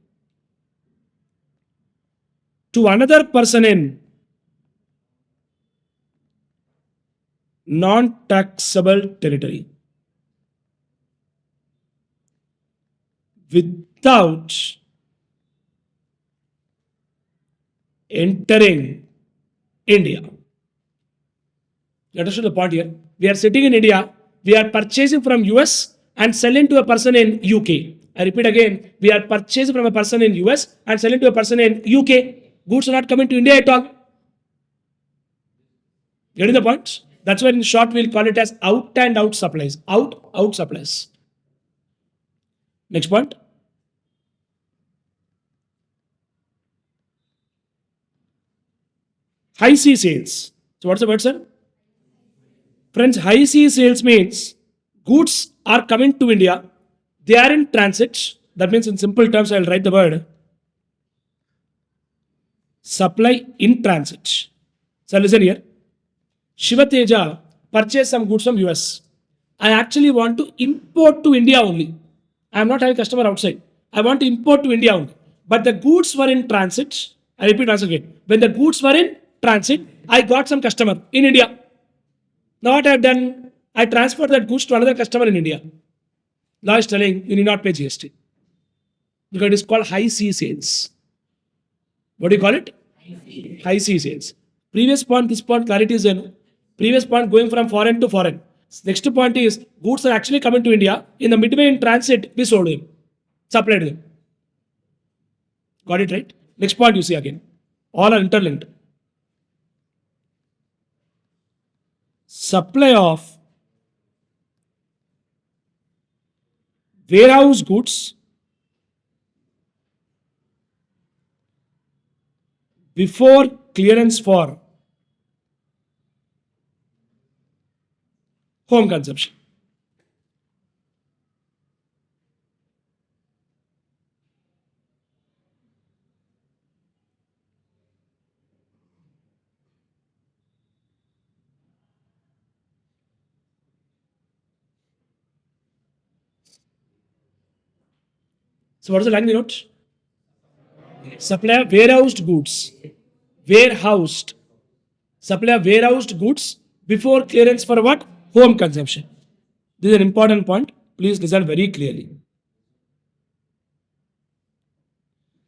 to another person in non-taxable territory without entering India. You understand the point here? We are sitting in India, we are purchasing from US and selling to a person in UK. I repeat again, we are purchasing from a person in US and selling to a person in UK. Goods are not coming to India at all. Getting the point? That's why in short we'll call it as out and out supplies. Out supplies. Next point. High sea sales. So what's the word, sir? Friends, high sea sales means goods are coming to India. They are in transit. That means in simple terms, I'll write the word supply in transit. So listen here. SHIVA TEJA purchased some goods from US. I actually want to import to India only. I am not having customer outside. I want to import to India only. But the goods were in transit. I repeat once again. When the goods were in transit, I got some customer in India. Now what I have done, I transferred that goods to another customer in India. Law is telling you need not pay GST. Because it is called high sea sales. What do you call it? High sea sales. Previous point, this point, clarity is in. Previous point going from foreign to foreign. Next point is goods are actually coming to India. In the midway in transit, we sold them. Supplied them. Got it right? Next point you see again. All are interlinked. Supply of warehouse goods before clearance for home consumption. So what is the line we wrote? Supply of warehoused goods. Warehoused. Supply of warehoused goods before clearance for what? Home consumption. This is an important point. Please listen very clearly.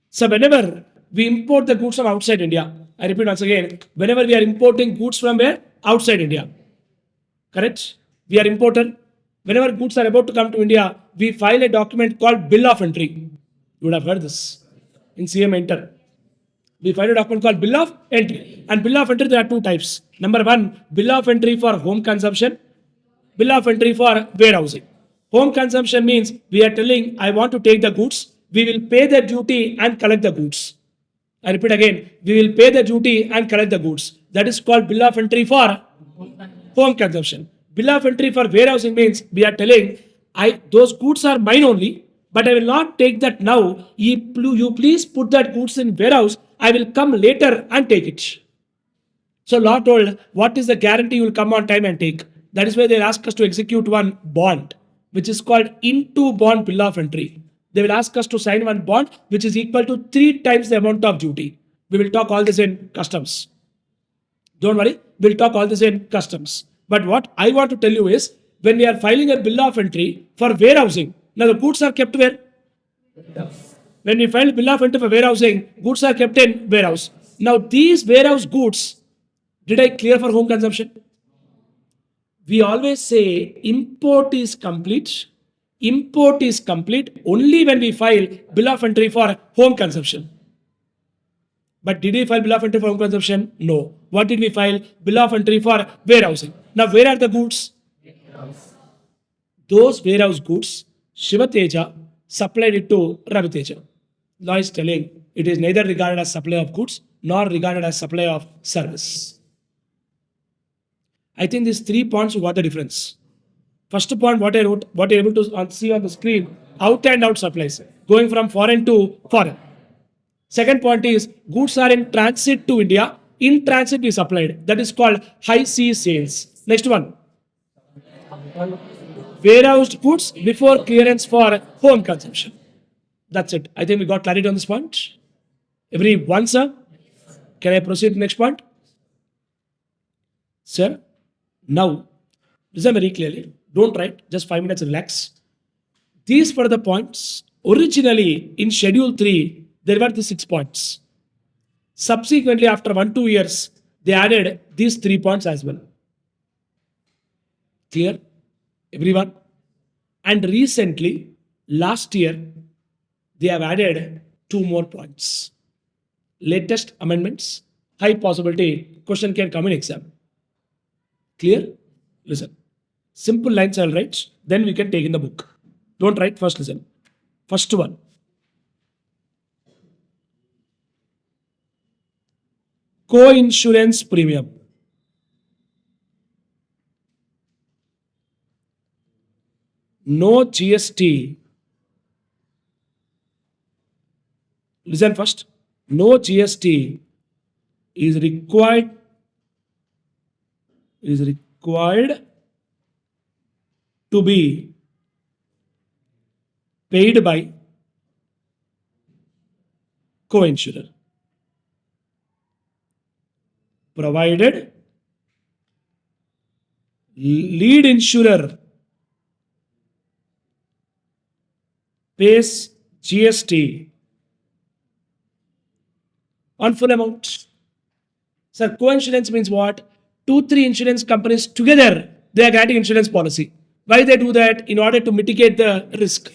So whenever we import the goods from outside India, I repeat once again, whenever we are importing goods from where? Outside India. Correct? We are importer. Whenever goods are about to come to India, we file a document called Bill of Entry. You would have heard this in CMA Inter. We find a document called bill of entry. And bill of entry, there are two types. Number one, bill of entry for home consumption, bill of entry for warehousing. Home consumption means we are telling, I want to take the goods, we will pay the duty and collect the goods. I repeat again, we will pay the duty and collect the goods. That is called bill of entry for home consumption. Bill of entry for warehousing means we are telling, those goods are mine only, but I will not take that now. You please put that goods in warehouse. I will come later and take it. So law told, what is the guarantee you will come on time and take? That is why they ask us to execute one bond, which is called into bond bill of entry. They will ask us to sign one bond, which is equal to 3 times the amount of duty. We will talk all this in customs. Don't worry, we'll talk all this in customs. But what I want to tell you is, when we are filing a bill of entry for warehousing, now the goods are kept where? When we file bill of entry for warehousing, goods are kept in warehouse. Now these warehouse goods, did I clear for home consumption? We always say import is complete. Import is complete only when we file bill of entry for home consumption. But did we file bill of entry for home consumption? No. What did we file? Bill of entry for warehousing. Now where are the goods? Those warehouse goods, Shiva TEJA supplied it to Ravi TEJA. Law is telling it is neither regarded as supply of goods nor regarded as supply of service. I think these 3 points you got the difference. First point, what I wrote, what you're able to see on the screen, out and out supplies, going from foreign to foreign. Second point is goods are in transit to India. In transit we supplied. That is called high sea sales. Next one. Warehoused goods before clearance for home consumption. That's it. I think we got clarity on this point. Everyone, sir? Can I proceed to the next point? Sir, now, listen very clearly. Don't write, just 5 minutes, relax. These were the points. Originally, in Schedule 3, there were the 6 points. Subsequently, after 1-2 years, they added these 3 points as well. Clear? Everyone? And recently, last year, they have added 2 more points. Latest amendments, high possibility, question can come in exam. Clear? Listen. Simple lines I'll write, then we can take in the book. Don't write, first listen. First one. Co-insurance premium. No GST. Listen first. No GST is required to be paid by co-insurer, provided lead insurer pays GST on full amount. Sir, co-insurance means what? 2-3 insurance companies together, they are granting insurance policy. Why they do that? In order to mitigate the risk.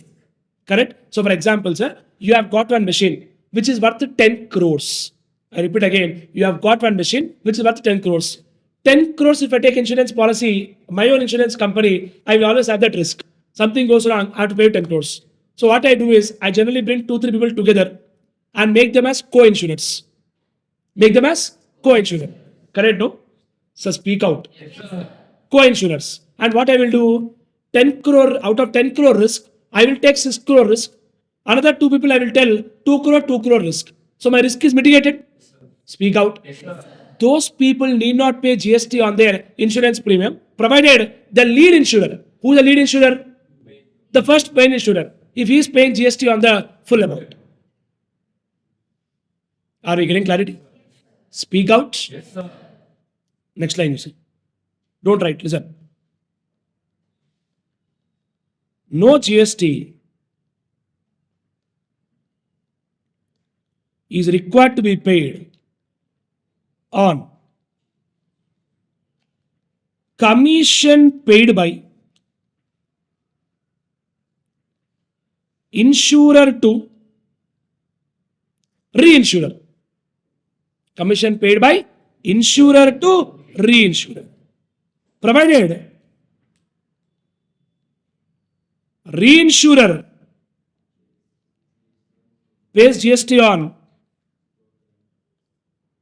Correct? So for example, sir, you have got one machine which is worth 10 crores. I repeat again, you have got one machine which is worth 10 crores. 10 crores if I take insurance policy, my own insurance company, I will always have that risk. Something goes wrong, I have to pay 10 crores. So what I do is, I generally bring 2-3 people together and make them as co-insurers. Make them as co-insurer. Correct, no? So speak out. Co-insurers. And what I will do, 10 crore, out of 10 crore risk, I will take 6 crore risk. Another 2 people I will tell 2 crore risk. So my risk is mitigated. Speak out. Those people need not pay GST on their insurance premium, provided the lead insurer. Who is the lead insurer? The first main insurer. If he is paying GST on the full amount. Are we getting clarity? Speak out. Yes, sir. Next line you see. Don't write, listen. No GST is required to be paid on commission paid by insurer to reinsurer. Commission paid by insurer to reinsurer. Provided reinsurer pays GST on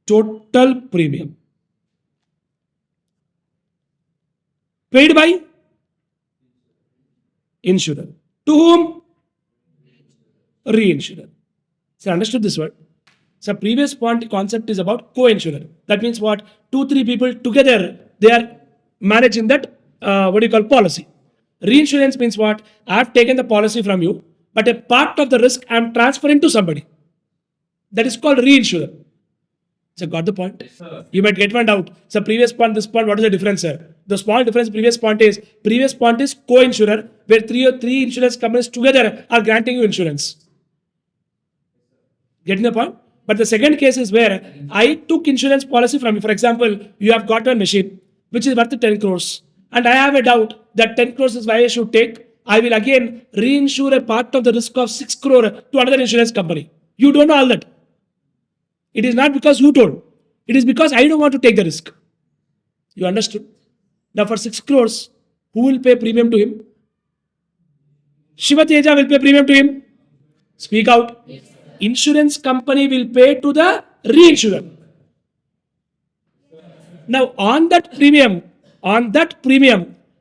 total premium paid by insurer. To whom? Reinsurer. So understood this word? So previous point concept is about co-insurer. That means what? 2-3 people together, they are managing that, policy. Reinsurance means what? I have taken the policy from you, but a part of the risk I am transferring to somebody. That is called reinsurer. So got the point? Yes, you might get one doubt. So previous point, this point, what is the difference, sir? The small difference previous point is co-insurer, where three insurance companies together are granting you insurance. Getting the point? But the second case is where I took insurance policy from you. For example, you have got a machine which is worth 10 crores. And I have a doubt that 10 crores is why I should take. I will again reinsure a part of the risk of 6 crore to another insurance company. You don't know all that. It is not because you told. It is because I don't want to take the risk. You understood? Now for 6 crores, who will pay premium to him? SHIVA TEJA will pay premium to him. Speak out. Insurance company will pay to the reinsurer. Now on that premium,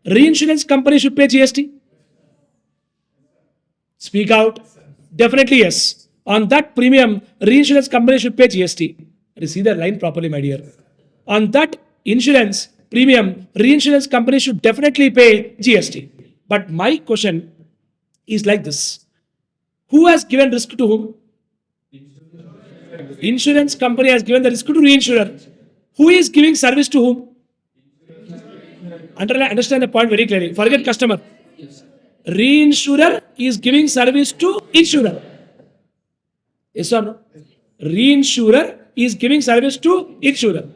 reinsurance company should pay GST. Speak out. Definitely yes. On that premium, reinsurance company should pay GST. See the line properly, my dear. On that insurance premium, reinsurance company should definitely pay GST. But my question is like this. Who has given risk to whom? Insurance company has given the risk to reinsurer. Who is giving service to whom? Understand the point very clearly. Forget customer. Reinsurer is giving service to insurer. Yes or no? Reinsurer is giving service to insurer.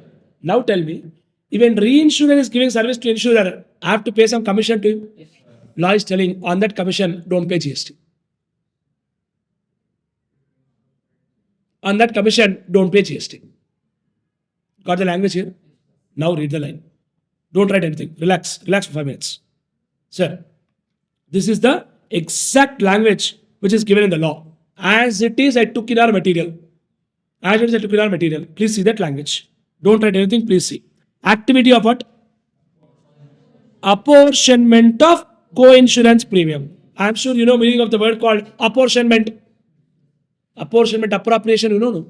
Now tell me, even reinsurer is giving service to insurer, I have to pay some commission to him. Law is telling on that commission, don't pay GST. On that commission, don't pay GST. Got the language here? Now read the line. Don't write anything. Relax for 5 minutes. Sir, this is the exact language which is given in the law. As it is, I took in our material. Please see that language. Don't write anything, please see. Activity of what? Apportionment of co-insurance premium. I am sure you know meaning of the word called apportionment. Apportionment, appropriation, you know, no?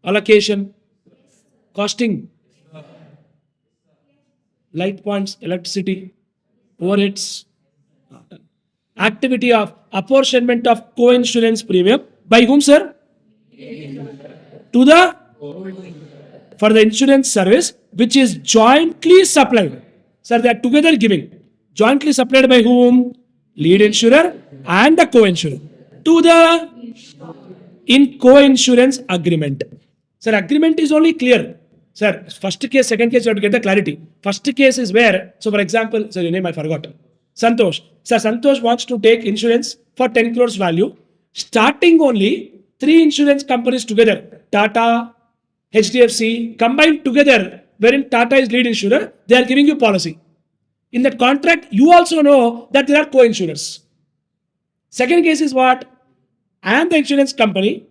Allocation, costing, light points, electricity, overheads. Activity of apportionment of co-insurance premium by whom, sir? To the for the insurance service which is jointly supplied. Sir, they are together giving. Jointly supplied by whom? Lead insurer and the co-insurer. To the in co-insurance agreement. Sir, agreement is only clear. Sir, first case, second case, you have to get the clarity. First case is where, so for example, sir, your name I forgot. Santosh. Sir, Santosh wants to take insurance for 10 crores value. Starting only 3 insurance companies together. Tata, HDFC, combined together, wherein Tata is lead insurer, they are giving you policy. In that contract, you also know that there are co-insurers. Second case is what? I am the insurance company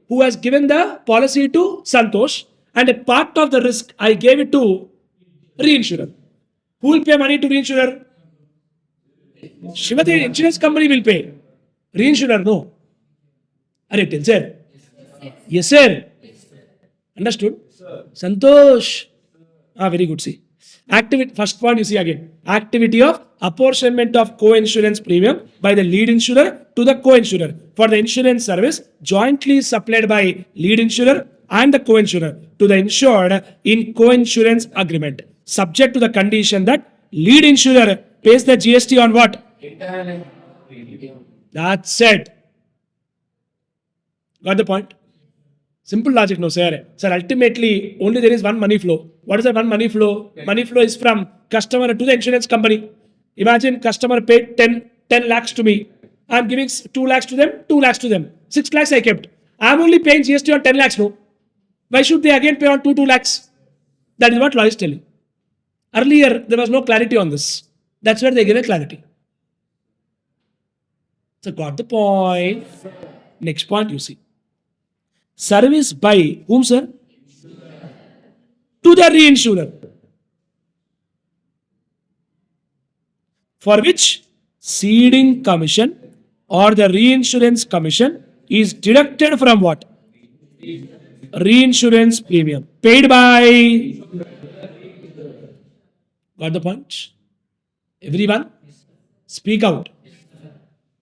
who has given the policy to Santosh, and a part of the risk I gave it to reinsurer. Who will pay money to reinsurer? SHIVA, the insurance company will pay. Reinsurer, no. Are you sir? Yes, sir. Understood? Santosh. Very good. See. Activity, first point you see again. Activity of apportionment of co-insurance premium by the lead insurer to the co-insurer for the insurance service jointly supplied by lead insurer and the co-insurer to the insured in co-insurance agreement, subject to the condition that lead insurer pays the GST on what? That's it. Got the point? Simple logic, no, sir. Sir, ultimately, only there is one money flow. What is that one money flow? Money flow is from customer to the insurance company. Imagine customer paid 10 lakhs to me. I am giving 2 lakhs to them, 2 lakhs to them. 6 lakhs I kept. I'm only paying GST on 10 lakhs, no. Why should they again pay on 2 lakhs? That is what law is telling. Earlier, there was no clarity on this. That's where they give a clarity. So, got the point. Next point you see. Service by whom, sir? To the reinsurer. For which ceding commission or the reinsurance commission is deducted from what? Reinsurance premium. Paid by. Got the point? Everyone? Speak out.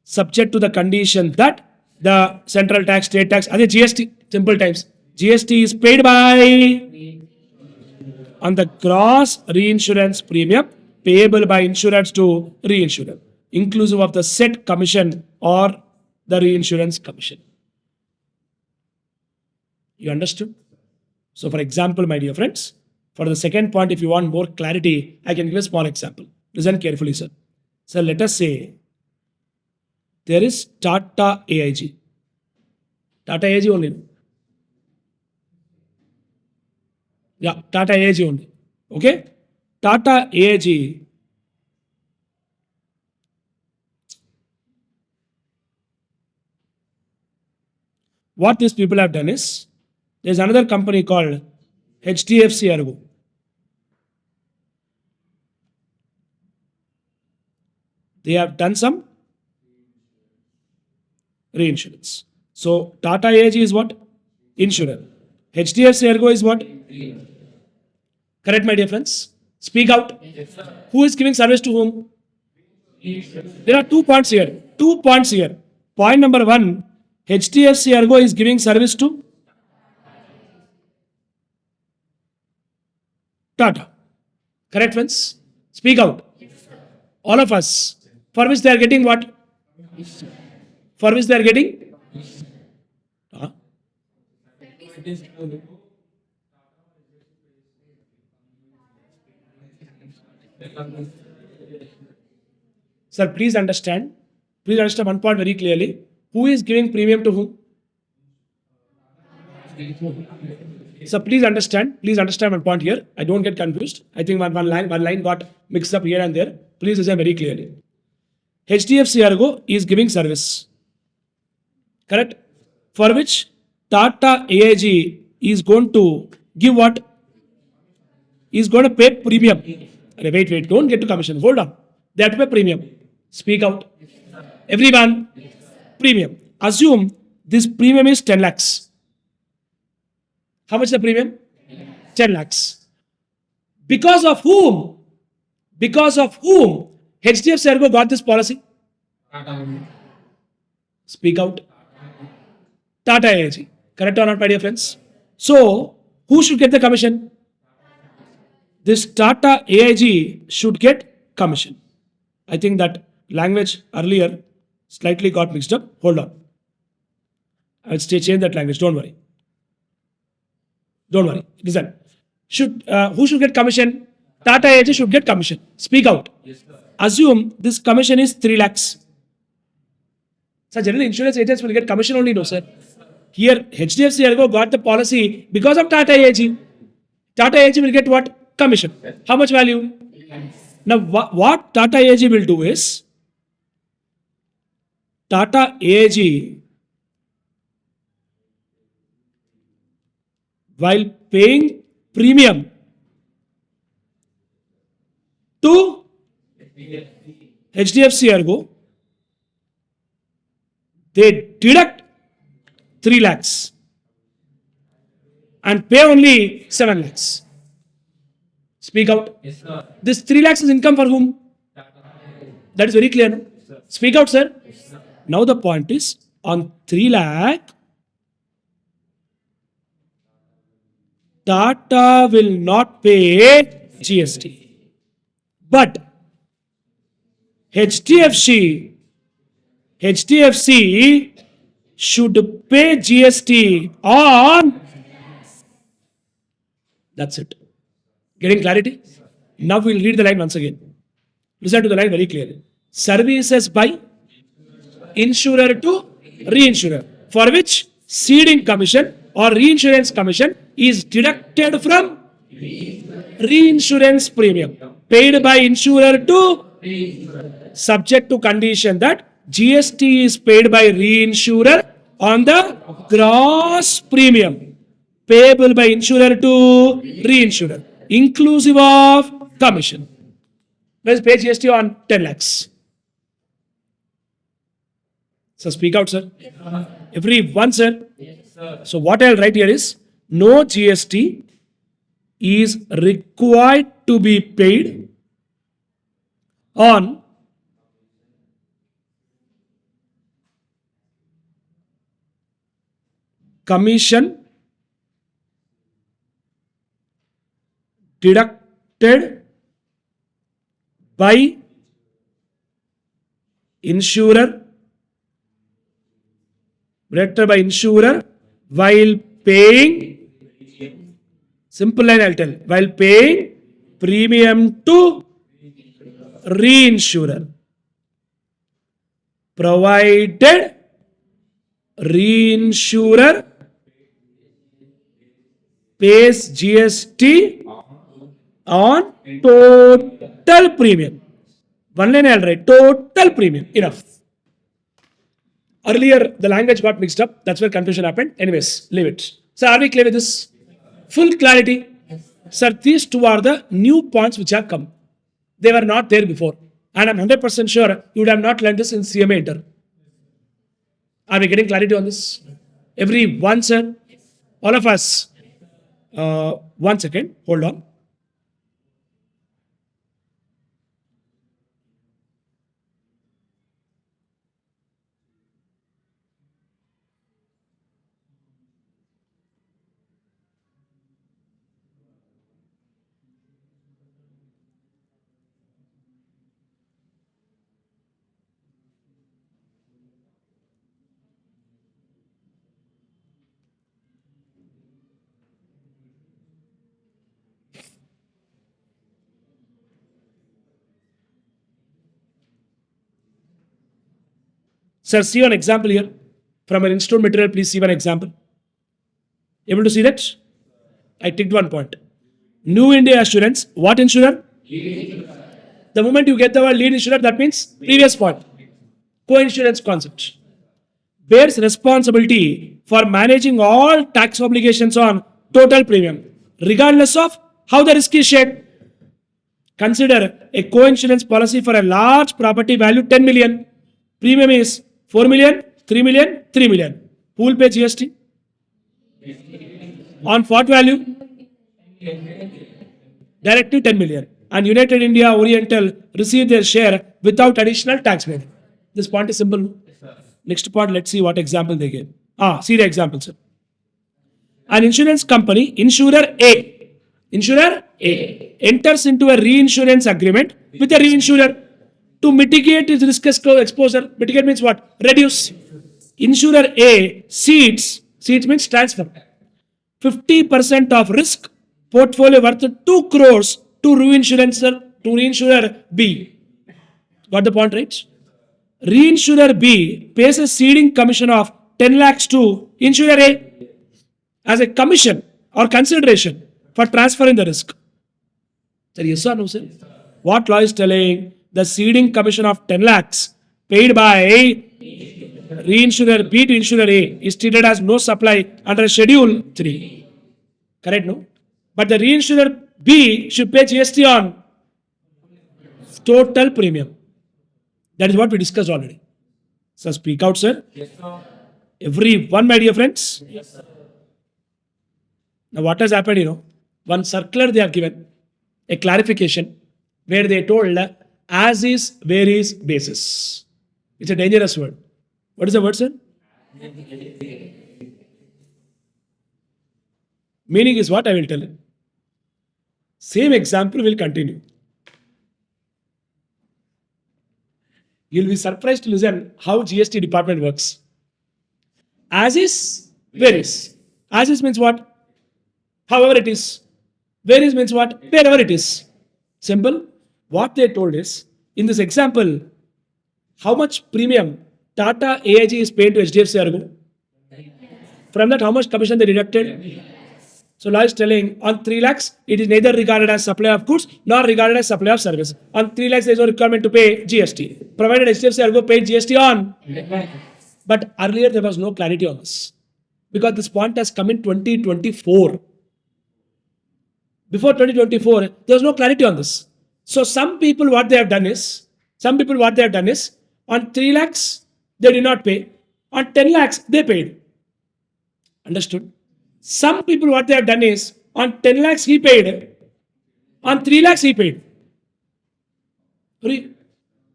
Subject to the condition that the central tax, state tax, other GST, simple times. GST is paid by on the gross reinsurance premium payable by insurers to reinsurer, inclusive of the said commission or the reinsurance commission. You understood? So, for example, my dear friends, for the second point, if you want more clarity, I can give a small example. Listen carefully, sir. So, let us say there is Tata AIG. Tata AIG only. Yeah, Tata AIG only. Okay? Tata AIG. What these people have done is, there's another company called HDFC Ergo. They have done some reinsurance. So, Tata AIG is what? Insurer. HDFC Ergo is what? Correct, my dear friends? Speak out. Who is giving service to whom? There are 2 points here. 2 points here. Point number 1, HDFC Ergo is giving service to Tata. Correct, friends? Speak out. All of us. For which they are getting what? For which they are getting? Sir, please understand. Please understand one point very clearly. Who is giving premium to whom? So please understand one point here. I don't get confused. I think one line got mixed up here and there. Please listen very clearly. HDFC Ergo is giving service. Correct? For which Tata AIG is going to give what? Is going to pay premium. Wait, don't get to commission. Hold on. They have to pay premium. Speak out. Everyone, premium. Assume this premium is 10 lakhs. How much is the premium? 10 lakhs. Because of whom? HDFC Ergo got this policy? Speak out. Tata AIG. Correct or not, my dear friends? So, who should get the commission? This Tata AIG should get commission. I think that language earlier slightly got mixed up. Hold on. I'll change that language. Don't worry. Listen. Who should get commission? Tata AIG should get commission. Speak out. Yes, assume this commission is 3 lakhs. So generally insurance agents will get commission only, no sir. Here HDFC Ergo got the policy because of Tata AIG. Tata AIG will get what? Commission. How much value? Now what Tata AIG will do is, Tata AIG, while paying premium to HDFC Ergo, they deduct 3 lakhs and pay only 7 lakhs. Speak out. Yes, sir. This 3 lakhs is income for whom? That is very clear. No? Yes, speak out, sir. Yes, sir. Now the point is, on 3 lakh, Tata will not pay GST. But HDFC should pay GST on. That's it. Getting clarity? Now we'll read the line once again. Listen to the line very clearly. Services by insurer to reinsurer, for which ceding commission or reinsurance commission is deducted from reinsurance premium paid by insurer to subject to condition that GST is paid by reinsurer on the gross premium payable by insurer to reinsurer, inclusive of commission. Let's pay GST on 10 lakhs. So speak out, sir. Everyone, sir. So what I'll write here is no GST is required to be paid on commission deducted by insurer while paying, simple line I'll tell, while paying premium to reinsurer, provided reinsurer pays GST on total premium. One line I'll write, total premium, enough. Earlier, the language got mixed up. That's where confusion happened. Anyways, leave it. So, are we clear with this? Full clarity. Sir, these two are the new points which have come. They were not there before. And I'm 100% sure you would have not learned this in CMA Inter. Are we getting clarity on this? Everyone, sir? All of us. 1 second. Hold on. Sir, see one example here. From an institute material, please see one example. Able to see that? I ticked one point. New India Assurance. What insurer? The moment you get the word lead insurer, that means previous point. Co-insurance concept. Bears responsibility for managing all tax obligations on total premium, regardless of how the risk is shared. Consider a co-insurance policy for a large property valued 10 million. Premium is 4 million, 3 million, 3 million. Who will pay GST? On what value? Directly 10 million. And United India Oriental receive their share without additional tax paid. This point is simple. Next part, let's see what example they gave. See the example, sir. An insurance company, insurer A, enters into a reinsurance agreement with a reinsurer to mitigate its risk exposure. Mitigate means what? Reduce. Insurer A cedes means transfer 50% of risk portfolio worth 2 crores to reinsurer B. Got the point, right? Reinsurer B pays a ceding commission of 10 lakhs to insurer A as a commission or consideration for transferring the risk. Sir, yes or no, sir? What law is telling? The ceding commission of 10 lakhs paid by reinsurer B to insurer A is treated as no supply under Schedule 3. Correct, no? But the reinsurer B should pay GST on total premium. That is what we discussed already. So speak out, sir. Yes, sir. Everyone, my dear friends. Yes, sir. Now what has happened, one circular they have given, a clarification where they told as is, where is, basis. It's a dangerous word. What is the word, sir? Meaning is what I will tell you. Same example will continue. You'll be surprised to listen how GST department works. As is, where is. As is means what? However it is. Where is means what? Wherever it is. Simple. What they told is, in this example, how much premium Tata AIG is paying to HDFC Argo? From that, how much commission they deducted? So law is telling on 3 lakhs, it is neither regarded as supply of goods nor regarded as supply of service. On 3 lakhs, there is no requirement to pay GST. Provided HDFC Ergo paid GST on. But earlier, there was no clarity on this. Because this point has come in 2024. Before 2024, there was no clarity on this. So some people, what they have done is, on 3 lakhs, they did not pay. On 10 lakhs, they paid. Understood? Some people, what they have done is, on 10 lakhs he paid, on 3 lakhs he paid.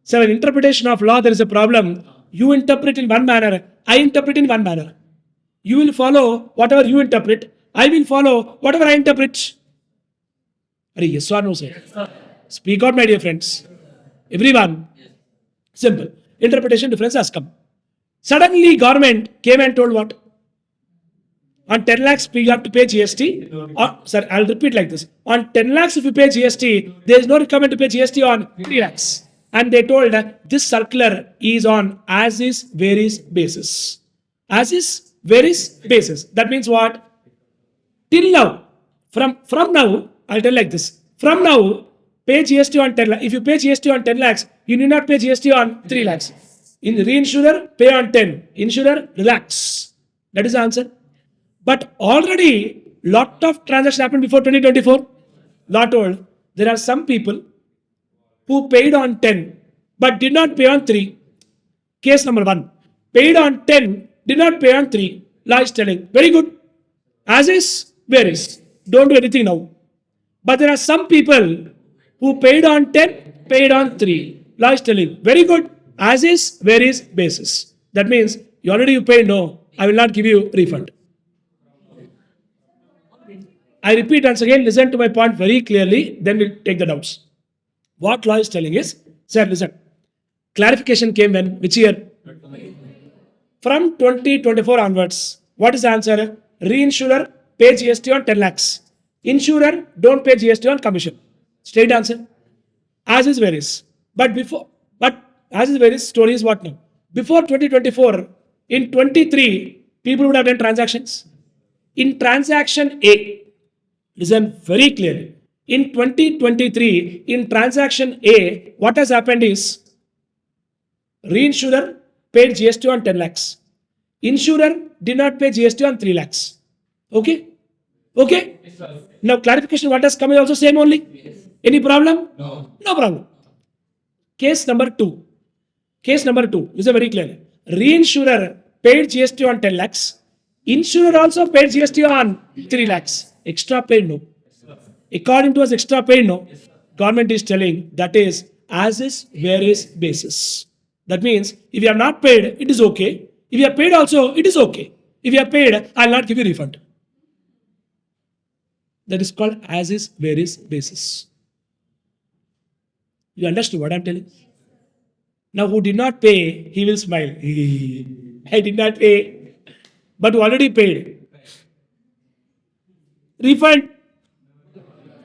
So in interpretation of law, there is a problem. You interpret in one manner, I interpret in one manner. You will follow whatever you interpret, I will follow whatever I interpret. Yes or no, sir? Speak out, my dear friends. Everyone. Simple. Interpretation difference has come. Suddenly, government came and told what? On 10 lakhs, you have to pay GST. Sir, I'll repeat like this. On 10 lakhs, if you pay GST, there is no requirement to pay GST on 3 lakhs. And they told that this circular is on as is, where is basis. As is, where is basis. That means what? Till now, from now, I'll tell like this. From now, pay GST on 10 lakhs. If you pay GST on 10 lakhs, you need not pay GST on 3 lakhs. In reinsurer, pay on 10. Insurer, relax. That is the answer. But already, lot of transactions happened before 2024. Law told there are some people who paid on 10 but did not pay on 3. Case number 1. Paid on 10, did not pay on 3. Law is telling, very good. As is, where is. Don't do anything now. But there are some people who paid on 10, paid on 3. Law is telling, very good. As is, where is, basis. That means, you paid, no, I will not give you refund. I repeat once again, listen to my point very clearly, then we'll take the doubts. What law is telling is, sir, listen, clarification came when, which year? From 2024 onwards. What is the answer? Reinsurer, pay GST on 10 lakhs. Insurer, don't pay GST on commission. Straight answer. As is, where is. But as is, where is, story is what now? Before 2024, in 23, people would have done transactions. In transaction A, listen very clearly. In 2023, in transaction A, what has happened is, reinsurer paid GST on 10 lakhs. Insurer did not pay GST on 3 lakhs. Okay? Okay? Now clarification, what has come is also same only. Any problem? No. No problem. Case number 2. Listen very clearly. Reinsurer paid GST on 10 lakhs. Insurer also paid GST on 3 lakhs. Extra paid, no. According to us, extra paid, no. Government is telling that is as is, where is, basis. That means if you have not paid, it is okay. If you have paid also, it is okay. If you have paid, I will not give you refund. That is called as is, where is, basis. You understood what I am telling? Now who did not pay, he will smile. I did not pay, but who already paid. Refund?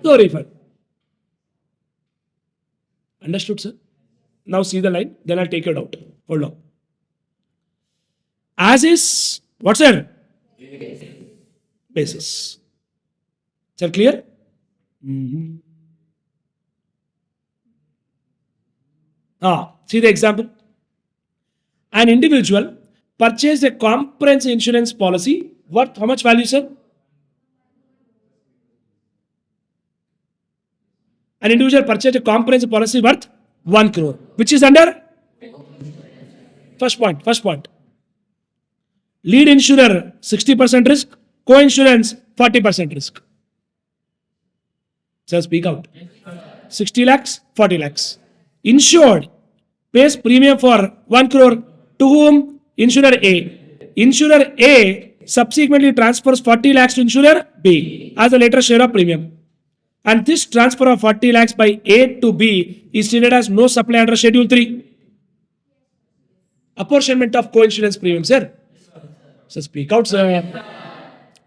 No refund. Understood, sir? Now see the line, then I'll take it out. Hold on. As is, what's that? Basis. Sir, clear? See the example. An individual purchased a comprehensive insurance policy worth how much value, sir? An individual purchased a comprehensive policy worth 1 crore, which is under first point. Lead insurer 60% risk, co-insurance 40% risk. So speak out. 60 lakhs, 40 lakhs. Insured pays premium for 1 crore to whom? Insurer A. Insurer A subsequently transfers 40 lakhs to insurer B as a later share of premium. And this transfer of 40 lakhs by A to B is treated as no supply under Schedule 3. Apportionment of co-insurance premium, sir. So speak out, sir.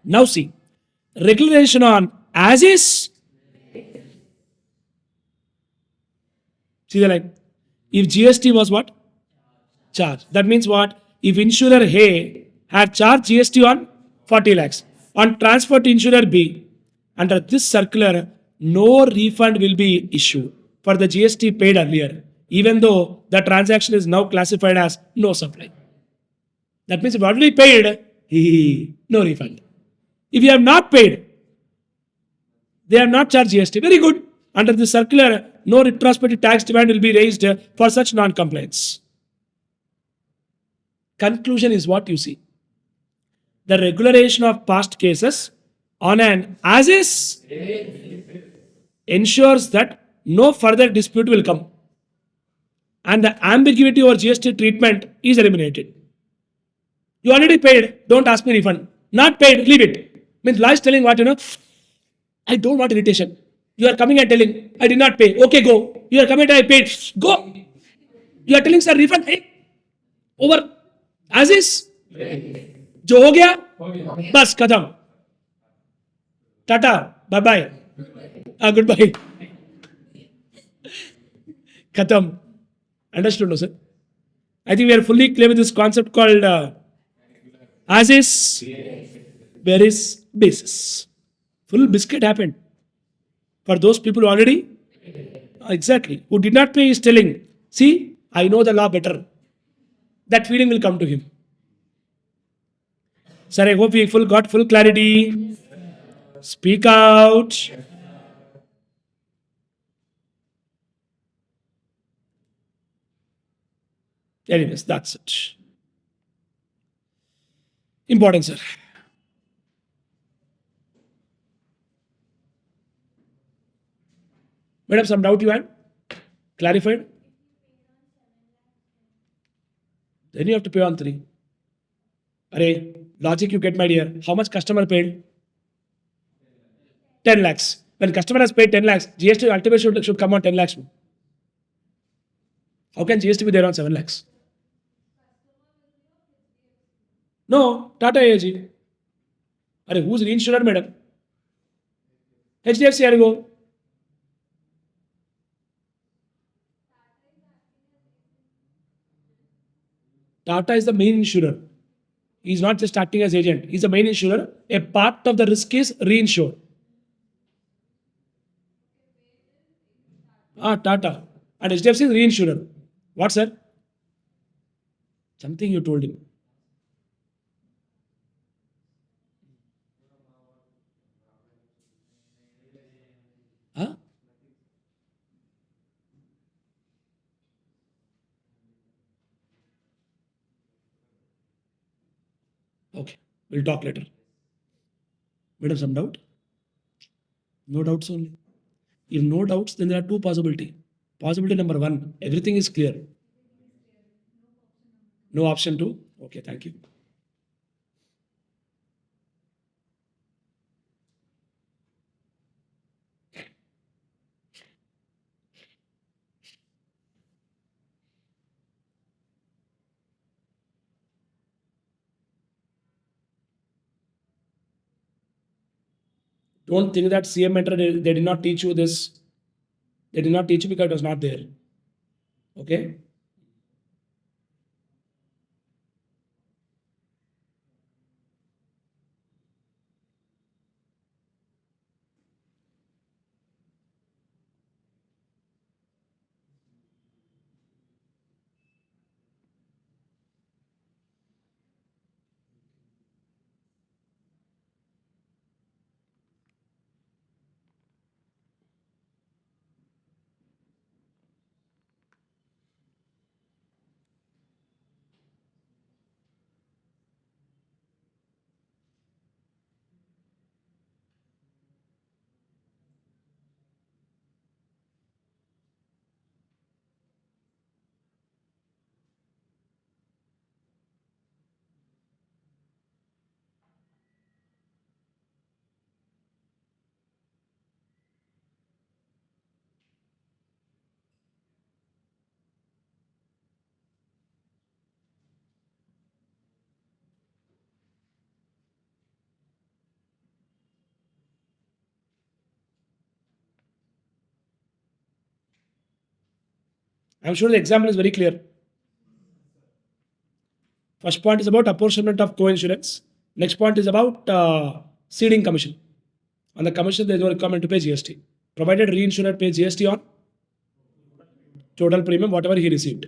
Now see, regulation on as is. See the line. If GST was what? Charge. That means what? If insurer A had charged GST on 40 lakhs. On transfer to insurer B, under this circular, no refund will be issued for the GST paid earlier, even though the transaction is now classified as no supply. That means if you already paid, no refund. If you have not paid, they have not charged GST. Very good. Under the circular, no retrospective tax demand will be raised for such non-compliance. Conclusion is what you see. The regulation of past cases on an as is ensures that no further dispute will come and the ambiguity over GST treatment is eliminated. You already paid, don't ask me refund. Not paid, leave it. Means law is telling what, I don't want irritation. You are coming and telling, I did not pay. Okay, go. You are coming and I paid. Go. You are telling, sir, refund. Hey, over. As is. जो हो गया बस खत्म tata bye bye good bye खत्म understood no sir I think we are fully clear with this concept called as is where is basis full biscuit happened for those people who already exactly who did not pay is telling see I know the law better that feeling will come to him. Sir, I hope we got full clarity. Speak out. Anyways, that's it. Important, sir. Madam, some doubt you had? Clarified? Then you have to pay on 3. Array, logic you get, my dear. How much customer paid? 10 lakhs. When customer has paid 10 lakhs, GST ultimately should come on 10 lakhs. How can GST be there on 7 lakhs? No, Tata AG. Array, who's reinsurer, madam? HDFC, I go. Tata is the main insurer. He is not just acting as agent. He is the main insurer. A part of the risk is reinsured. Tata. And HDFC is reinsurer. What, sir? Something you told him. Huh? Okay. We'll talk later. Madam, some doubt? No doubts only. If no doubts, then there are 2 possibilities. Possibility number 1, everything is clear. No option 2? Okay, thank you. Don't think that CMA they did not teach you this. They did not teach you because it was not there. Okay? I'm sure the example is very clear. First point is about apportionment of co-insurance. Next point is about ceding commission. On the commission, there is no requirement to pay GST, provided reinsurer pays GST on total premium, whatever he received.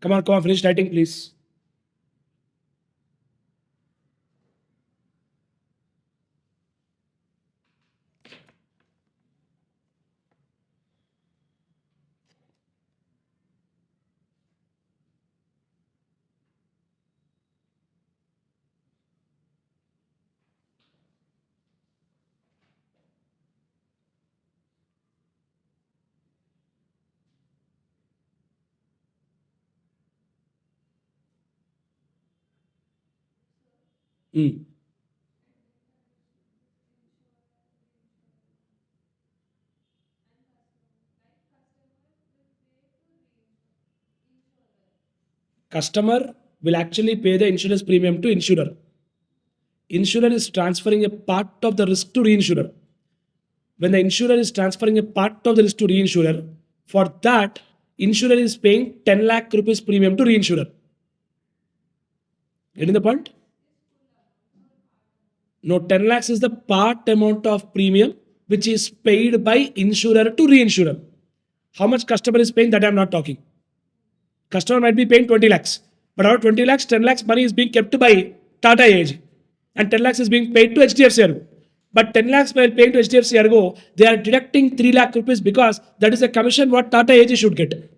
Come on, finish writing, please. Mm. Customer will actually pay the insurance premium to insurer. Insurer is transferring a part of the risk to reinsurer. When the insurer is transferring a part of the risk to reinsurer, for that, insurer is paying 10 lakh rupees premium to reinsurer. Getting the point? No, 10 lakhs is the part amount of premium which is paid by insurer to reinsurer. How much customer is paying, that I am not talking. Customer might be paying 20 lakhs, but out of 20 lakhs, 10 lakhs money is being kept by Tata AG, and 10 lakhs is being paid to HDFC Ergo. But 10 lakhs while paying to HDFC Ergo, they are deducting 3 lakh rupees because that is a commission what Tata AG should get.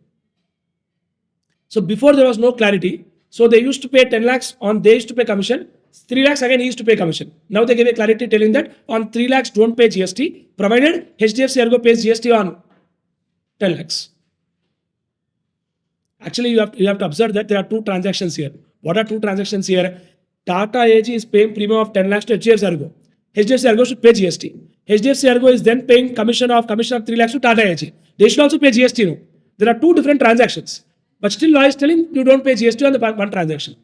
So before there was no clarity, so they used to pay 10 lakhs on, they used to pay commission, 3 lakhs again he used to pay commission. Now they give a clarity telling that on 3 lakhs don't pay GST, provided HDFC Ergo pays GST on 10 lakhs. Actually, you have to observe that there are two transactions here. What are two transactions here? Tata AG is paying premium of 10 lakhs to HDFC Ergo. HDFC Ergo should pay GST. HDFC Ergo is then paying commission of 3 lakhs to Tata AG. They should also pay GST. No? There are two different transactions. But still law is telling you don't pay GST on the one transaction.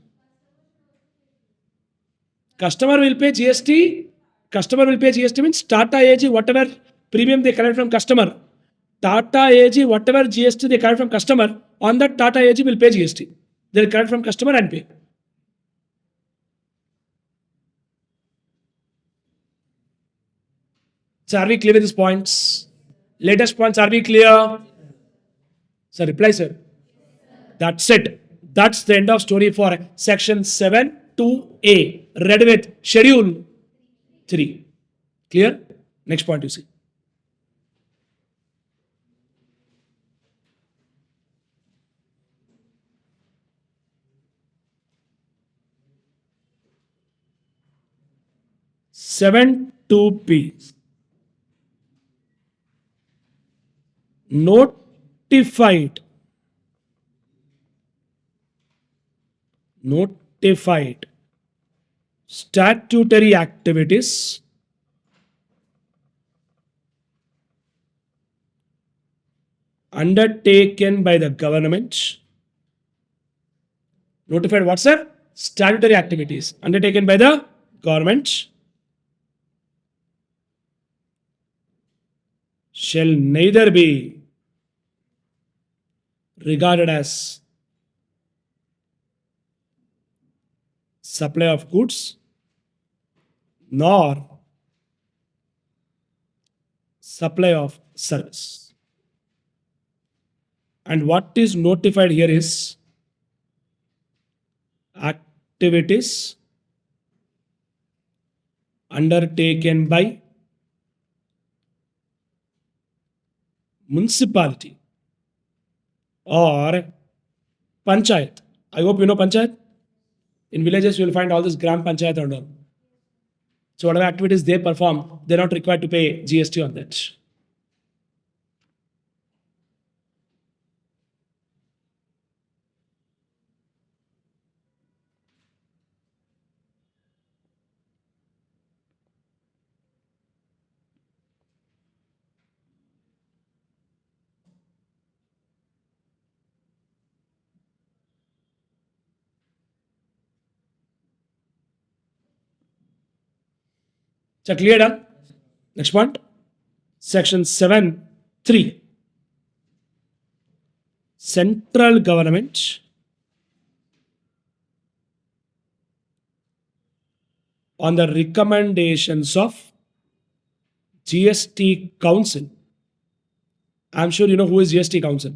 Customer will pay GST. Customer will pay GST means Tata AG, whatever premium they collect from customer, Tata AG, whatever GST they collect from customer, on that Tata AG will pay GST. They will collect from customer and pay. So are we clear with these points? Latest points, are we clear? Sir, reply, sir. That's it. That's the end of story for section 7 2A. Read with schedule 3. Clear? Next point you see. Seven 2B. Notified statutory activities undertaken by the government. Notified what, sir? Statutory activities undertaken by the government shall neither be regarded as supply of goods nor supply of service. And what is notified here is activities undertaken by municipality or panchayat. I hope you know panchayat. In villages, you will find all this gram panchayat and all. So whatever activities they perform, they're not required to pay GST on that. So clear done? Next point. Section 7(3). Central government on the recommendations of GST Council. I'm sure you know who is GST Council.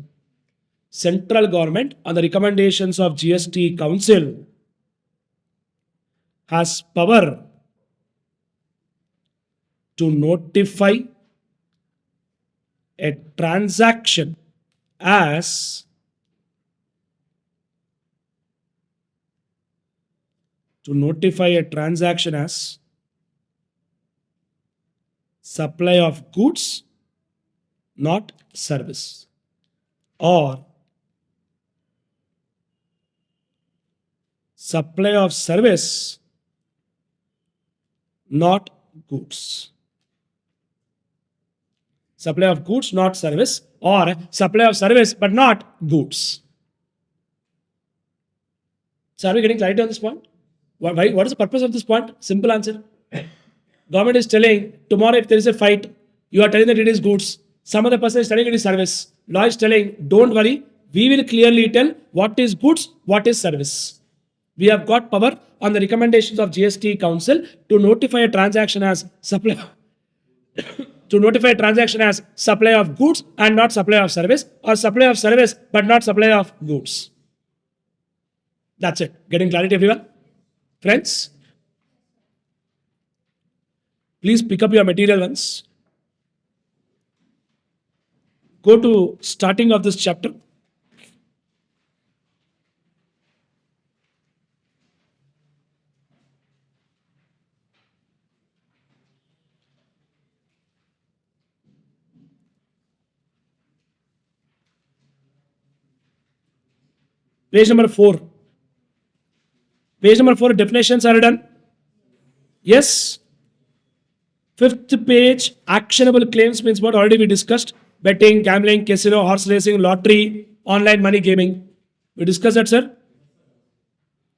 Central government on the recommendations of GST Council has power to notify a transaction as supply of goods, not service, or supply of service, not goods. Supply of goods, not service, or supply of service but not goods. So are we getting clarity on this point? What is the purpose of this point? Simple answer. Government is telling tomorrow if there is a fight, you are telling that it is goods. Some other person is telling it is service. Law is telling, don't worry, we will clearly tell what is goods, what is service. We have got power on the recommendations of GST Council to notify a transaction as supply supply of goods and not supply of service, or supply of service but not supply of goods. That's it. Getting clarity, everyone? Friends, please pick up your material once. Go to starting of this chapter. Page number 4. Page number 4, definitions are done. Yes. 5th page, actionable claims means what already we discussed. Betting, gambling, casino, horse racing, lottery, online money gaming. We discussed that, sir?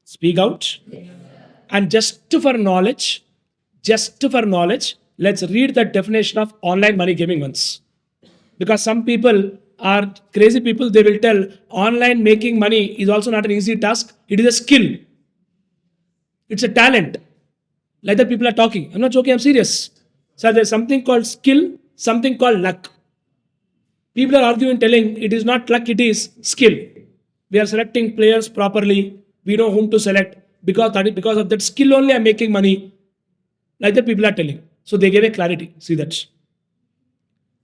Speak out. And just for knowledge, let's read the definition of online money gaming once. Because some people are crazy people, they will tell online making money is also not an easy task. It is a skill. It's a talent. Like that people are talking. I'm not joking, I'm serious. So there's something called skill, something called luck. People are arguing telling it is not luck, it is skill. We are selecting players properly. We know whom to select. Because of that skill only I'm making money. Like that people are telling. So they gave a clarity. See that.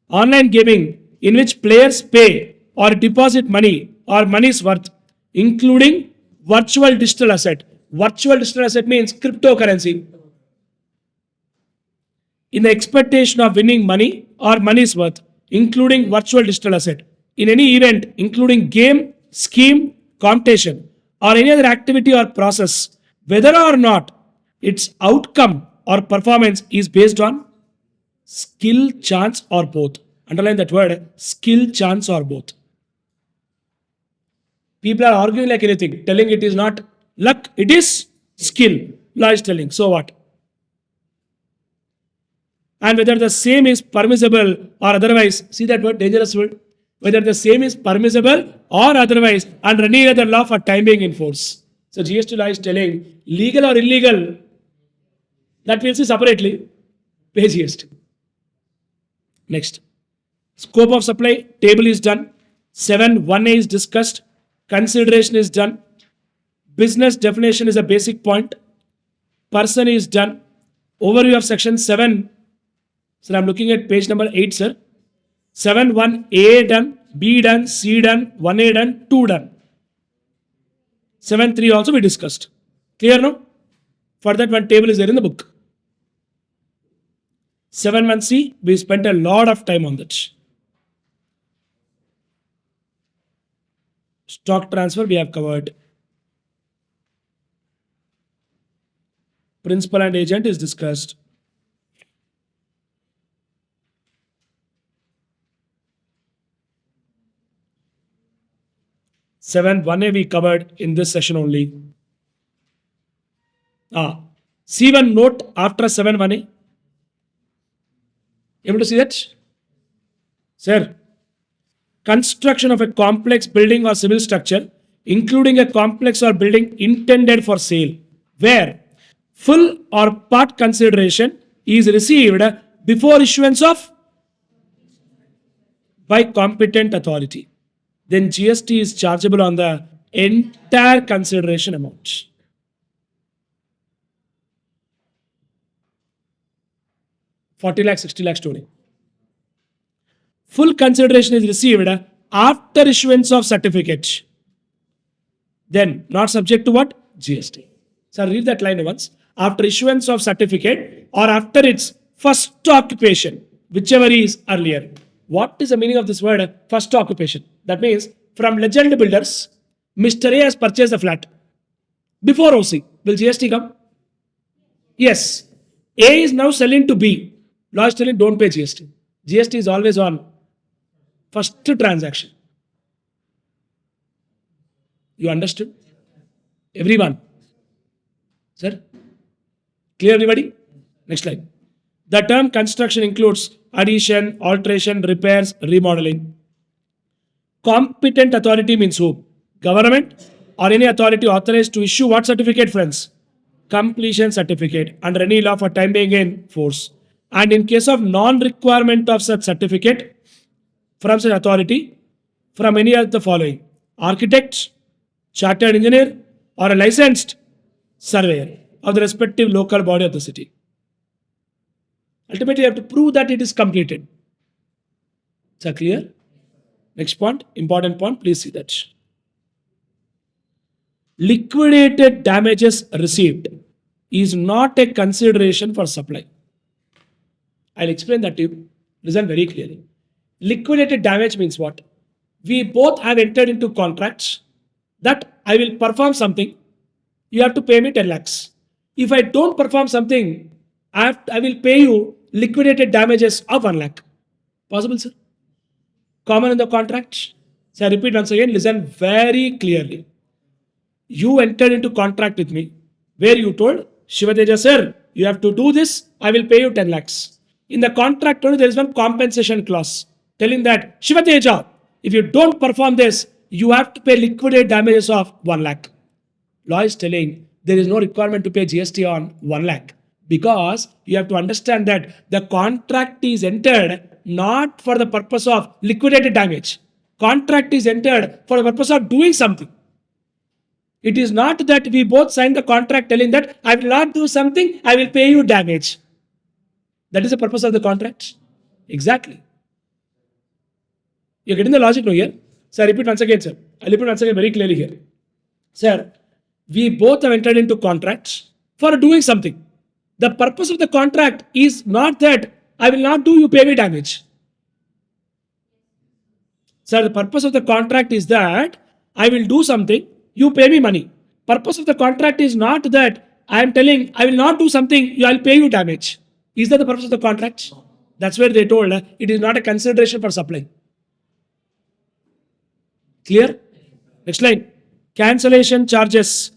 Online gaming in which players pay or deposit money or money's worth, including virtual digital asset. Virtual digital asset means cryptocurrency. In the expectation of winning money or money's worth, including virtual digital asset. In any event, including game, scheme, competition, or any other activity or process, whether or not its outcome or performance is based on skill, chance, or both. Underline that word, skill, chance, or both. People are arguing like anything, telling it is not luck, it is skill. Law is telling, so what? And whether the same is permissible or otherwise, see that word, dangerous word? Whether the same is permissible or otherwise, under any other law for time being in force. So GST law is telling, legal or illegal, that we'll see separately, pay GST. Next, scope of supply, table is done. 7.1a is discussed. Consideration is done. Business definition is a basic point. Person is done. Overview of section 7. Sir, I'm looking at page number 8, sir. 7.1a done, B done, C done, 1a done, 2 done. 7.3 also we discussed. Clear now? For that one table is there in the book. 7.1c, we spent a lot of time on that. Stock transfer we have covered. Principal and agent is discussed. (7.1a) we covered in this session only. See one note after 7.1a. Able to see that? Sir, construction of a complex building or civil structure, including a complex or building intended for sale, where full or part consideration is received before issuance of by competent authority, then GST is chargeable on the entire consideration amount. $40 lakh, 60 lakh story. Full consideration is received after issuance of certificate. Then not subject to what? GST. So read that line once. After issuance of certificate or after its first occupation, whichever is earlier. What is the meaning of this word first occupation? That means from legend builders, Mr. A has purchased the flat. Before OC, will GST come? Yes. A is now selling to B. Law is telling don't pay GST. GST is always on first transaction. You understood? Everyone? Sir? Clear everybody? Next slide. The term construction includes addition, alteration, repairs, remodeling. Competent authority means who? Government or any authority authorized to issue what certificate, friends? Completion certificate under any law for time being in force. And in case of non-requirement of such certificate from such authority, from any of the following: architect, chartered engineer, or a licensed surveyor of the respective local body of the city. Ultimately, you have to prove that it is completed. Is that clear? Next point, important point, please see that. Liquidated damages received is not a consideration for supply. I'll explain that to you. Listen very clearly. Liquidated damage means what? We both have entered into contracts that I will perform something. You have to pay me 10 lakhs. If I don't perform something, I will pay you liquidated damages of 1 lakh. Possible, sir? Common in the contract. So I repeat once again, listen very clearly. You entered into contract with me where you told Shiva TEJA, sir, you have to do this, I will pay you 10 lakhs. In the contract only there is one compensation clause telling that Shiva TEJA, if you don't perform this, you have to pay liquidated damages of 1 lakh. Law is telling there is no requirement to pay GST on 1 lakh because you have to understand that the contract is entered not for the purpose of liquidated damage. Contract is entered for the purpose of doing something. It is not that we both signed the contract telling that I will not do something, I will pay you damage. That is the purpose of the contract. Exactly. You're getting the logic now here? So I repeat once again, sir. I repeat once again very clearly here. Sir, we both have entered into contracts for doing something. The purpose of the contract is not that I will not do, you pay me damage. Sir, the purpose of the contract is that I will do something, you pay me money. Purpose of the contract is not that I am telling I will not do something, I will pay you damage. Is that the purpose of the contract? That's where they told it is not a consideration for supply. Clear? Next line. Cancellation charges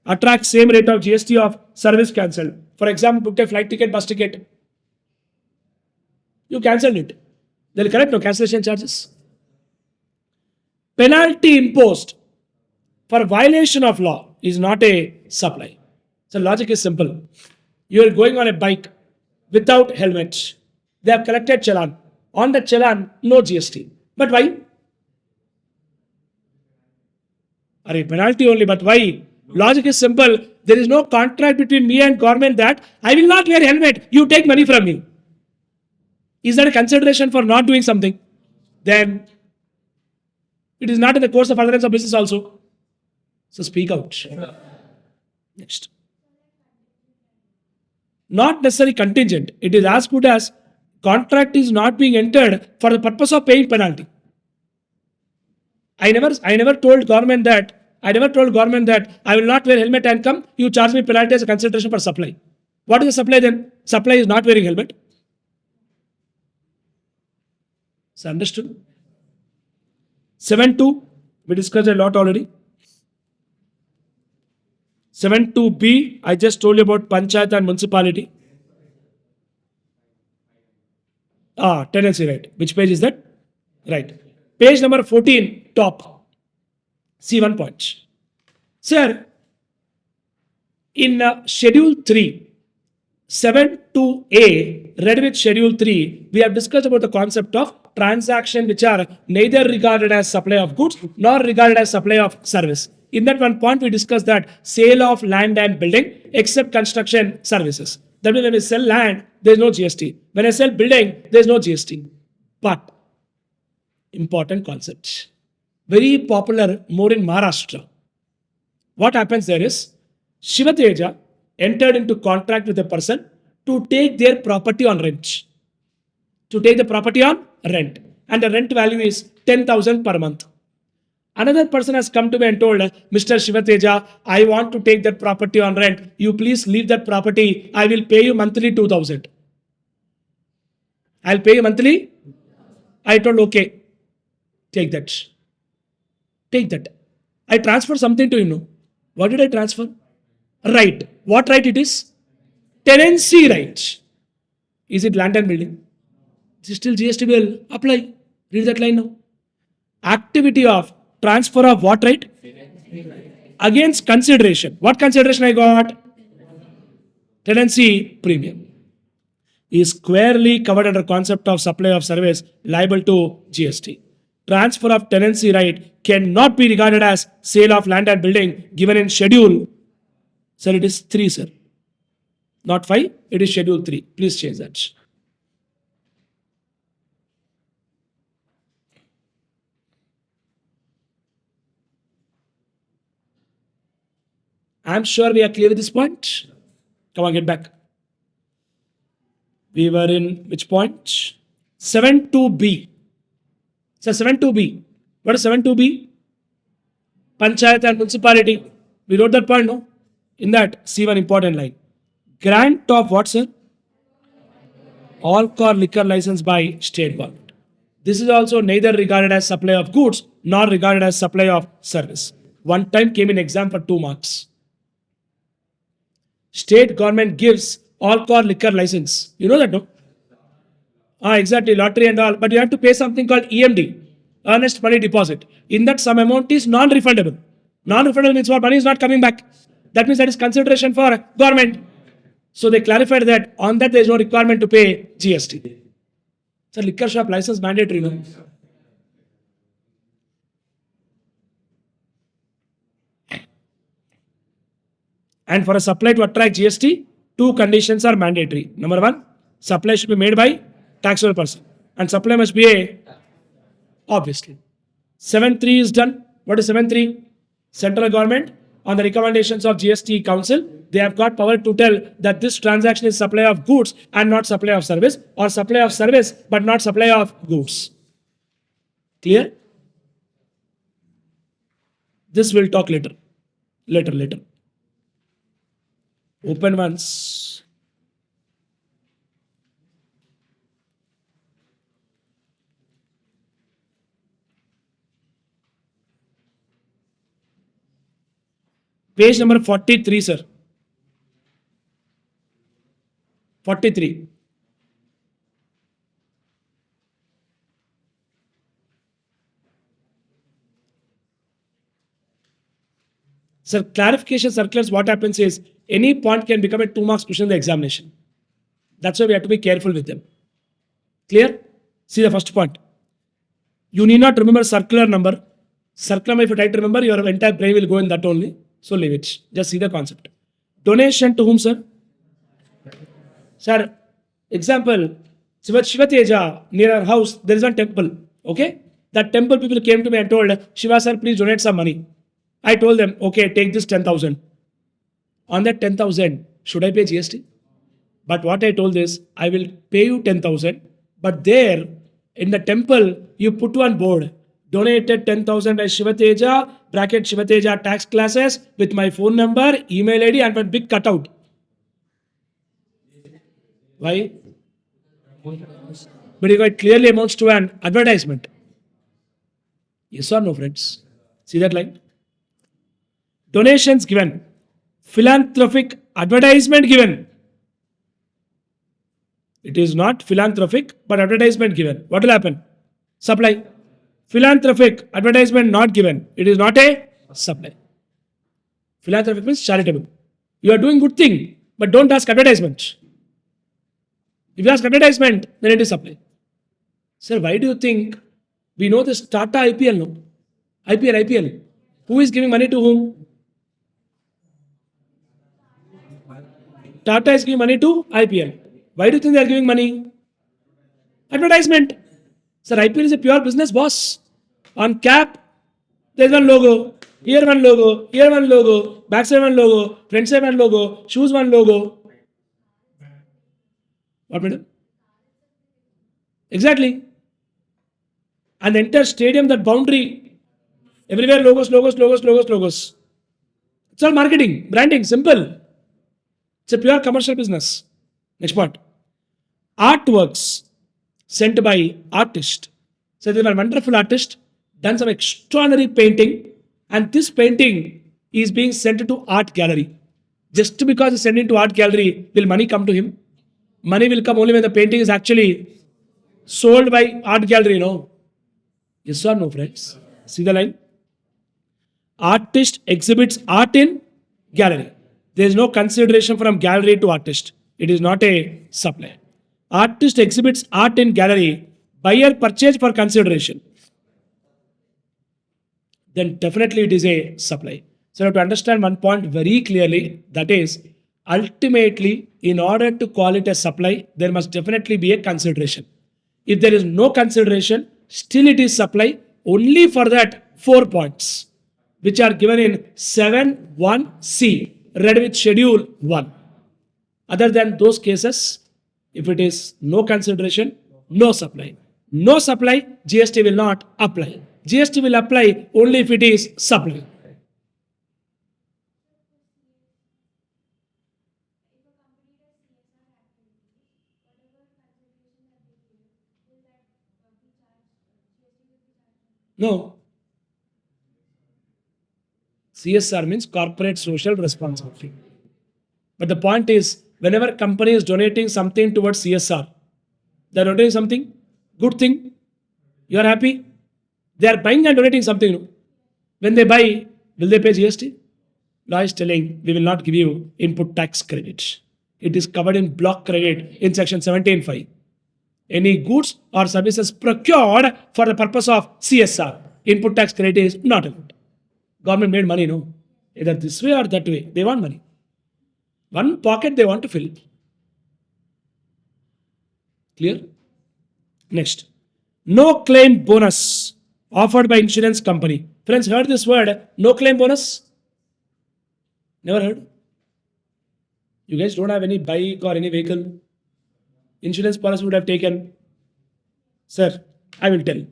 attract same rate of GST of service cancelled. For example, booked a flight ticket, bus ticket. You cancelled it. They'll correct no cancellation charges. Penalty imposed for violation of law is not a supply. So logic is simple. You are going on a bike without helmet. They have collected challan. On the challan, no GST. But why? Are penalty only, but why? Logic is simple. There is no contract between me and government that I will not wear helmet. You take money from me. Is that a consideration for not doing something? Then it is not in the course of furtherance of business also. So speak out. Next. Not necessarily contingent. It is as good as contract is not being entered for the purpose of paying penalty. I never told government that I will not wear helmet and come, you charge me penalty as a consideration for supply. What is the supply then? Supply is not wearing helmet. So understood? 7.2, we discussed a lot already. 7.2b, I just told you about Panchayat and municipality. Tenancy right. Which page is that? Right. Page number 14, top. See one point. Sir, in Schedule 3, 7.2a, read with Schedule 3, we have discussed about the concept of transaction which are neither regarded as supply of goods nor regarded as supply of service. In that one point, we discussed that sale of land and building except construction services. That means when we sell land, there is no GST. When I sell building, there is no GST. But, important concept. Very popular more in Maharashtra. What happens there is, SHIVA TEJA entered into contract with a person to take their property on rent. To take the property on rent. And the rent value is 10,000 per month. Another person has come to me and told, Mr. SHIVA TEJA, I want to take that property on rent. You please leave that property. I will pay you monthly 2,000. I'll pay you monthly. I told, okay, take that. Take that. I transfer something to him. What did I transfer? Right. What right it is? Tenancy right. Is it land and building? It is still GST bill. Apply. Read that line now. Activity of transfer of what right? Against consideration. What consideration I got? Tenancy premium. Is squarely covered under concept of supply of service liable to GST. Transfer of tenancy right cannot be regarded as sale of land and building given in schedule. Sir, it is 3, sir. Not 5, it is schedule 3. Please change that. I'm sure we are clear with this point. Come on, get back. We were in which point? 7.2b. So 7.2b. What is 7.2b? Panchayat and municipality. We wrote that point, no? In that, see one important line. Grant of what, sir? Alcohol liquor license by state government. This is also neither regarded as supply of goods nor regarded as supply of service. One time came in exam for 2 marks. State government gives alcohol liquor license. You know that, no? Exactly, lottery and all. But you have to pay something called EMD, earnest money deposit. In that, some amount is non-refundable. Non-refundable means what? Money is not coming back. That means that is consideration for government. So they clarified that on that there is no requirement to pay GST. So liquor shop license mandatory, no? And for a supply to attract GST, 2 conditions are mandatory. Number 1, supply should be made by taxable person. And supply must be a, obviously. 7.3 is done. What is 7.3? Central government, on the recommendations of GST Council, they have got power to tell that this transaction is supply of goods and not supply of service, or supply of service but not supply of goods. Clear? This we'll talk later. Later. Open once. Page number 43, sir. 43. Sir, clarification circulars, what happens is any point can become a 2 marks question in the examination. That's why we have to be careful with them. Clear? See the first point. You need not remember circular number. Circular number, if you try to remember, your entire brain will go in that only. So leave it. Just see the concept. Donation to whom, sir? Sir, example, Shiva TEJA, near our house, there is a temple. Okay? That temple people came to me and told, Shiva sir, please donate some money. I told them, okay, take this 10,000. On that 10,000, should I pay GST? But what I told is, I will pay you 10,000, but there in the temple, you put one board, donated 10,000 by Shiva TEJA, bracket Shiva TEJA tax classes with my phone number, email ID and one big cutout. Why? But it clearly amounts to an advertisement. Yes or no, friends? See that line? Donations given. Philanthropic advertisement given. It is not philanthropic, but advertisement given. What will happen? Supply. Philanthropic advertisement not given. It is not a supply. Philanthropic means charitable. You are doing good thing, but don't ask advertisement. If you ask advertisement, then it is supply. Sir, why do you think we know this Tata IPL? No? IPL. Who is giving money to whom? Tata is giving money to IPL. Why do you think they are giving money? Advertisement. Sir, IPL is a pure business, boss. On cap, there is one logo. Here one logo. Here one logo. Backside one logo. Front side one logo. Shoes one logo. What, madam? Exactly. And the entire stadium, that boundary, everywhere logos. It's all marketing, branding, simple. It's a pure commercial business. Next point. Artworks sent by artist. So they were a wonderful artist, done some extraordinary painting, and this painting is being sent to art gallery. Just because it's sent into art gallery, will money come to him? Money will come only when the painting is actually sold by art gallery, no? Yes or no, friends? See the line? Artist exhibits art in gallery. There is no consideration from gallery to artist. It is not a supply. Artist exhibits art in gallery. Buyer purchase for consideration. Then definitely it is a supply. So you have to understand one point very clearly. That is, ultimately, in order to call it a supply, there must definitely be a consideration. If there is no consideration, still it is supply only for that 4 points, which are given in 7.1c, read with schedule 1. Other than those cases, if it is no consideration, no supply. No supply, GST will not apply. GST will apply only if it is supply. No. CSR means corporate social responsibility. But the point is, whenever company is donating something towards CSR, they are donating something, good thing, you are happy, they are buying and donating something. When they buy, will they pay GST? Law is telling, we will not give you input tax credit. It is covered in block credit in section 17.5. Any goods or services procured for the purpose of CSR, input tax credit is not allowed. Government made money, no? Either this way or that way. They want money. One pocket they want to fill. Clear? Next. No claim bonus offered by insurance company. Friends, heard this word, no claim bonus? Never heard? You guys don't have any bike or any vehicle? Insurance policy would have taken. Sir, I will tell.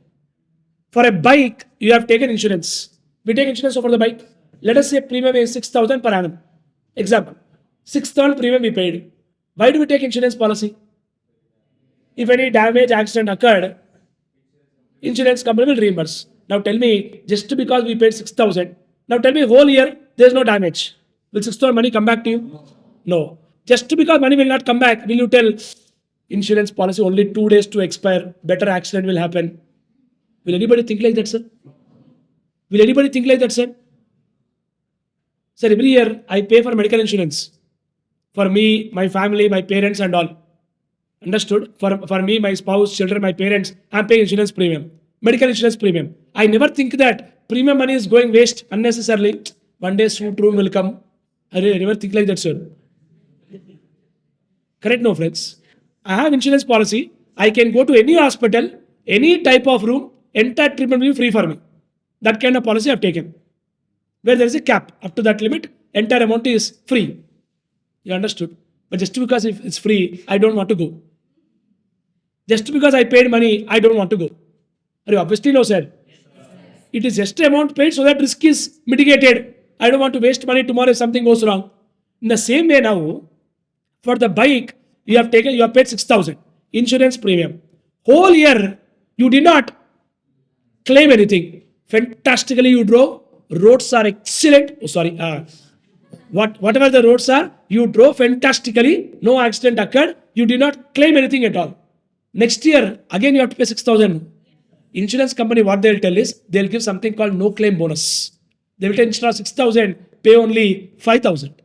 For a bike, you have taken insurance. We take insurance over the bike. Let us say premium is 6,000 per annum. Example. 6,000 premium we paid. Why do we take insurance policy? If any damage, accident occurred, insurance company will reimburse. Now tell me, just because we paid 6,000, now tell me whole year, there's no damage. Will 6,000 money come back to you? No. Just because money will not come back, will you tell insurance policy only 2 days to expire, better accident will happen? Will anybody think like that, sir? Will anybody think like that, sir? Sir, every year I pay for medical insurance. For me, my family, my parents and all. Understood? For me, my spouse, children, my parents, I'm paying insurance premium. Medical insurance premium. I never think that premium money is going waste unnecessarily. One day suit room will come. I never think like that, sir. Correct? No, friends. I have insurance policy. I can go to any hospital, any type of room, entire treatment will be free for me. That kind of policy I've taken. Where there is a cap. Up to that limit, entire amount is free. You understood? But just because if it's free, I don't want to go. Just because I paid money, I don't want to go. Are you obviously no, sir? It is just amount paid so that risk is mitigated. I don't want to waste money tomorrow if something goes wrong. In the same way now, for the bike, you have paid 6,000 insurance premium. Whole year, you did not claim anything. Fantastically, you drove. Roads are excellent. Whatever the roads are, you drove fantastically. No accident occurred. You did not claim anything at all. Next year, again you have to pay 6,000. Insurance company, what they'll tell is, they'll give something called no claim bonus. They will tell instead of 6,000, pay only 5,000.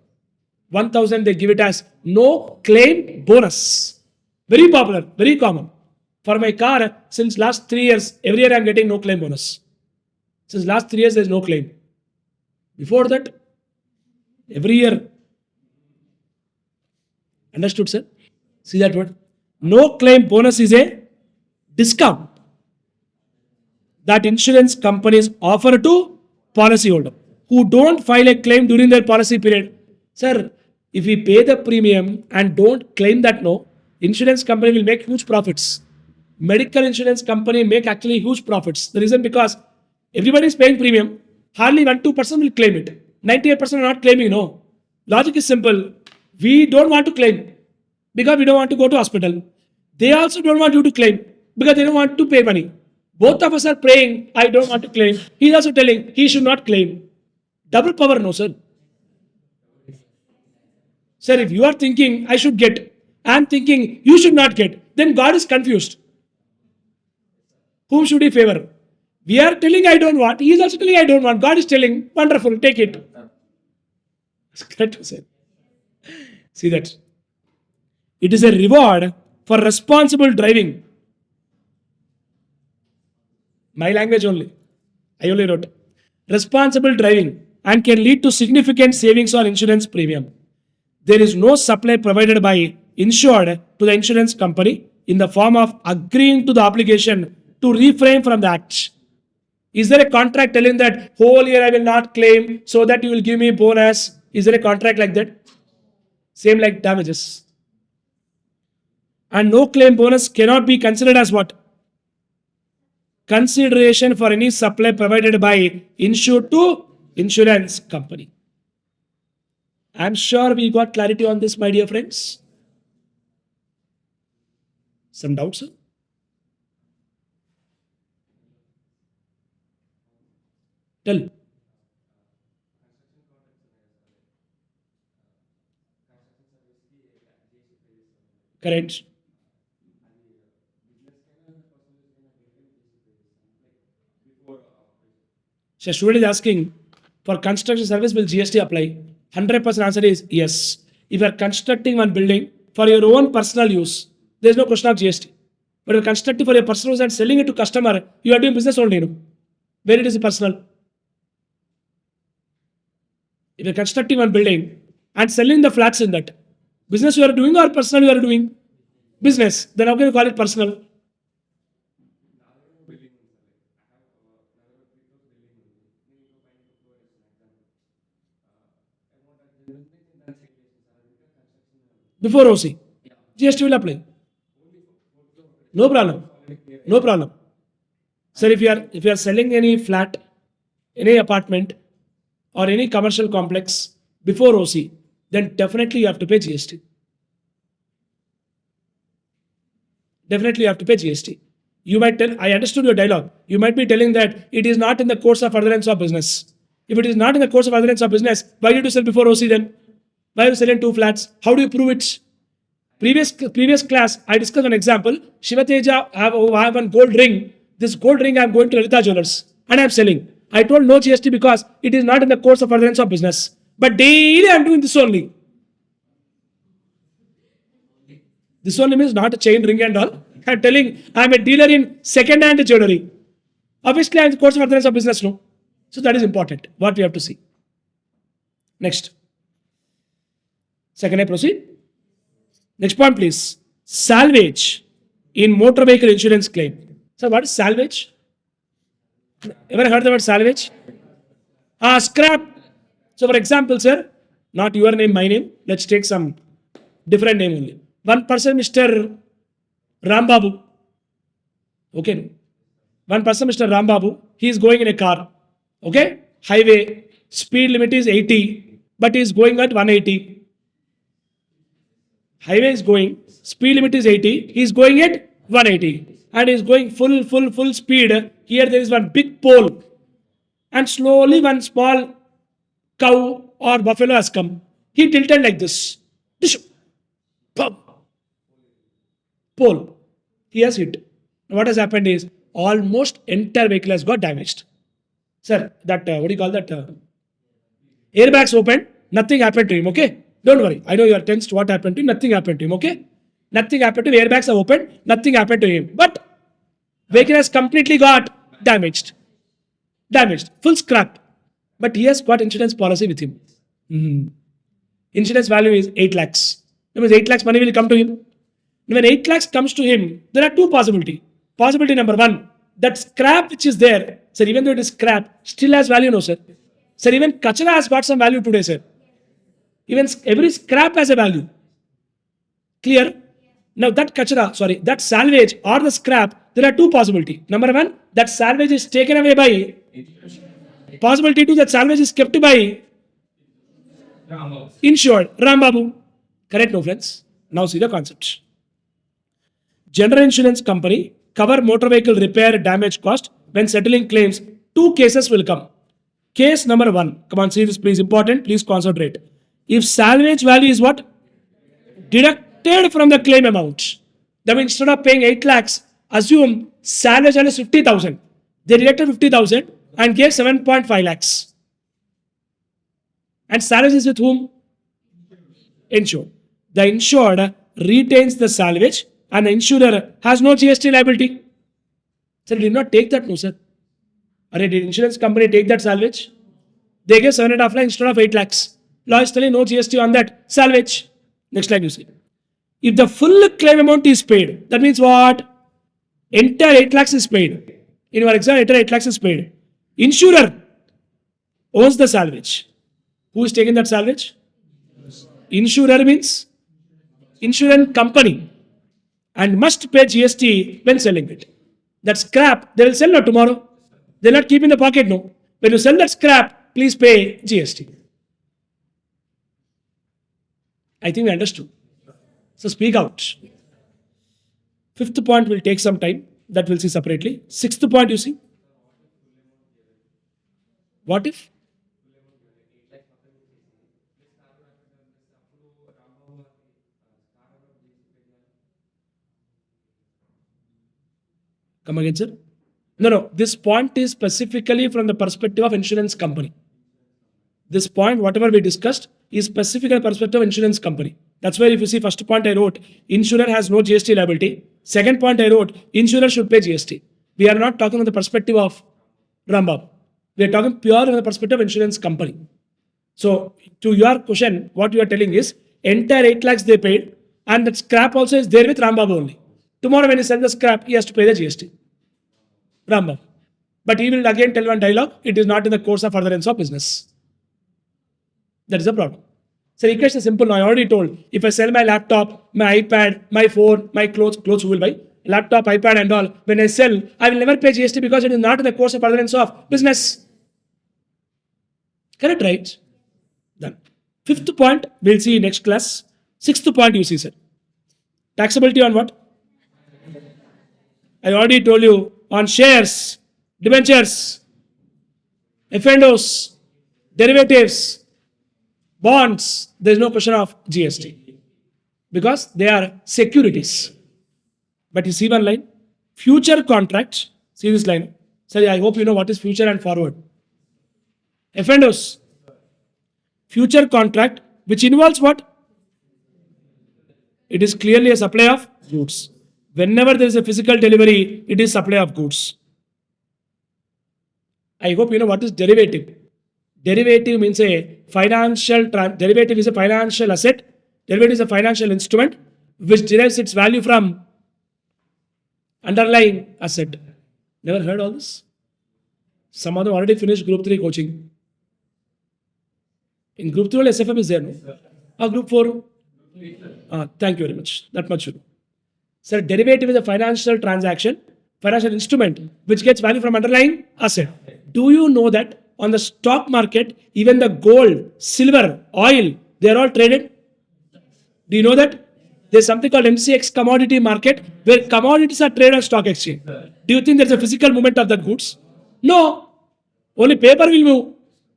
1,000 they give it as no claim bonus. Very popular, very common. For my car, since last 3 years, every year I'm getting no claim bonus. Since last 3 years, there's no claim. Before that, every year. Understood, sir? See that word? No claim bonus is a discount that insurance companies offer to policyholder who don't file a claim during their policy period. Sir, if we pay the premium and don't claim that, no, insurance company will make huge profits. Medical insurance company make actually huge profits. The reason because everybody is paying premium, hardly 1-2% will claim it. 98% are not claiming, no. Logic is simple. We don't want to claim because we don't want to go to hospital. They also don't want you to claim because they don't want to pay money. Both of us are praying, I don't want to claim. He's also telling he should not claim. Double power, no, sir. Sir, if you are thinking I should get, I am thinking you should not get, then God is confused. Whom should he favor? We are telling I don't want. He is also telling I don't want. God is telling, wonderful, take it. It's correct to say. See that? It is a reward for responsible driving. My language only. I only wrote. Responsible driving and can lead to significant savings on insurance premium. There is no supply provided by insured to the insurance company in the form of agreeing to the obligation to refrain from the act. Is there a contract telling that whole year I will not claim so that you will give me bonus? Is there a contract like that? Same like damages. And no claim bonus cannot be considered as what? Consideration for any supply provided by insured to insurance company. I'm sure we got clarity on this, my dear friends. Some doubts, sir? Tell. Correct. So student is asking, for construction service will GST apply? 100% answer is yes. If you are constructing one building for your own personal use, there is no question of GST. But if you are constructing for your personal use and selling it to customer, you are doing business only. You know? Where it is personal. If you are constructing one building and selling the flats in that, business you are doing or personal you are doing? Business. Then how can you call it personal? Before OC. GST will apply. No problem. No problem. Sir, if you are selling any flat, any apartment, or any commercial complex before OC, then definitely you have to pay GST. Definitely you have to pay GST. You might tell, I understood your dialogue. You might be telling that it is not in the course of furtherance of business. If it is not in the course of furtherance of business, why did you sell before OC then? Why are you selling 2 flats? How do you prove it? Previous class, I discussed an example. Shiva TEJA have one gold ring. This gold ring I am going to Lalita Jewelers and I am selling. I told no GST because it is not in the course of furtherance of business. But daily I am doing this only. This only means not a chain ring and all. I am telling I am a dealer in second-hand jewelry. Obviously I am in the course of furtherance of business, no. So that is important. What we have to see. Next. Second, I proceed. Next point, please. Salvage in motor vehicle insurance claim. So, what is salvage? Ever heard the word salvage? Scrap. So, for example, sir, not your name, my name. Let's take some different name only. One person, Mr. Rambabu. Okay. One person, Mr. Rambabu. He is going in a car. Okay. Highway. Speed limit is 80, but he is going at 180. Highway is going, speed limit is 80, he is going at 180 and he is going full speed. Here there is one big pole and slowly one small cow or buffalo has come. He tilted like this. Pole. He has hit. What has happened is almost entire vehicle has got damaged. Sir, that what do you call that? Airbags opened, nothing happened to him, okay? Don't worry. I know you are tensed. What happened to him? Nothing happened to him. Okay? Nothing happened to him. Airbags are open. Nothing happened to him. But vehicle has completely got damaged. Full scrap. But he has got insurance policy with him. Insurance value is 8 lakhs. That means 8 lakhs money will come to him. When 8 lakhs comes to him, there are two possibilities. Possibility number one, that scrap which is there, sir, even though it is scrap, still has value, no, sir. Sir, even kachra has got some value today, sir. Even every scrap has a value. Clear? Now that kachra, that salvage or the scrap, there are two possibilities. Number one, that salvage is taken away by. Possibility two, that salvage is kept by insured. Rambabu. Correct, no friends? Now see the concept. General insurance company cover motor vehicle repair damage cost when settling claims. Two cases will come. Case number one. Come on, see this please. Important. Please concentrate. If salvage value is what? Deducted from the claim amount. That means instead of paying 8 lakhs, assume salvage value is 50,000. They deducted 50,000 and gave 7.5 lakhs. And salvage is with whom? Insured. The insured retains the salvage and the insurer has no GST liability. Sir, did not take that, no sir. Did insurance company take that salvage? They gave 7.5 lakhs instead of 8 lakhs. Law is telling no GST on that salvage. Next slide you see. If the full claim amount is paid, that means what? Entire 8 lakhs is paid. In your example, entire 8 lakhs is paid. Insurer owns the salvage. Who is taking that salvage? Insurer means insurance company and must pay GST when selling it. That scrap, they will sell no tomorrow. They will not keep in the pocket, no. When you sell that scrap, please pay GST. I think we understood. So speak out. Fifth point will take some time. That we'll see separately. Sixth point you see. What if? Come again, sir? No. This point is specifically from the perspective of insurance company. This point, whatever we discussed, is specifically perspective of insurance company. That's why if you see first point I wrote, insurer has no GST liability. Second point I wrote, insurer should pay GST. We are not talking from the perspective of Rambab. We are talking pure from the perspective of insurance company. So to your question, what you are telling is, entire 8 lakhs they paid and that scrap also is there with Rambab only. Tomorrow when he sells the scrap, he has to pay the GST. Rambab. But he will again tell one dialogue, it is not in the course of furtherance of business. That is the problem. So the equation is simple now. I already told. If I sell my laptop, my iPad, my phone, my clothes who will buy? Laptop, iPad and all. When I sell, I will never pay GST because it is not in the course of furtherance of business. Correct, right? Done. Fifth point, we'll see next class. Sixth point you see, sir. Taxability on what? I already told you on shares, debentures, F&Os, Derivatives, bonds, there is no question of GST because they are securities. But you see one line, future contracts, see this line. Sorry, I hope you know what is future and forward. F&Os, future contract, which involves what? It is clearly a supply of goods. Whenever there is a physical delivery, it is supply of goods. I hope you know what is derivative. Derivative means a financial, derivative is a financial asset. Derivative is a financial instrument which derives its value from underlying asset. Never heard all this? Some of them already finished group 3 coaching. In group 3, SFM is there, no? Group 4? Thank you very much. That much you know. Sir, derivative is a financial transaction, financial instrument, which gets value from underlying asset. Do you know that on the stock market, even the gold, silver, oil, they are all traded? Do you know that? There's something called MCX commodity market, where commodities are traded on stock exchange. Do you think there's a physical movement of that goods? No. Only paper will move.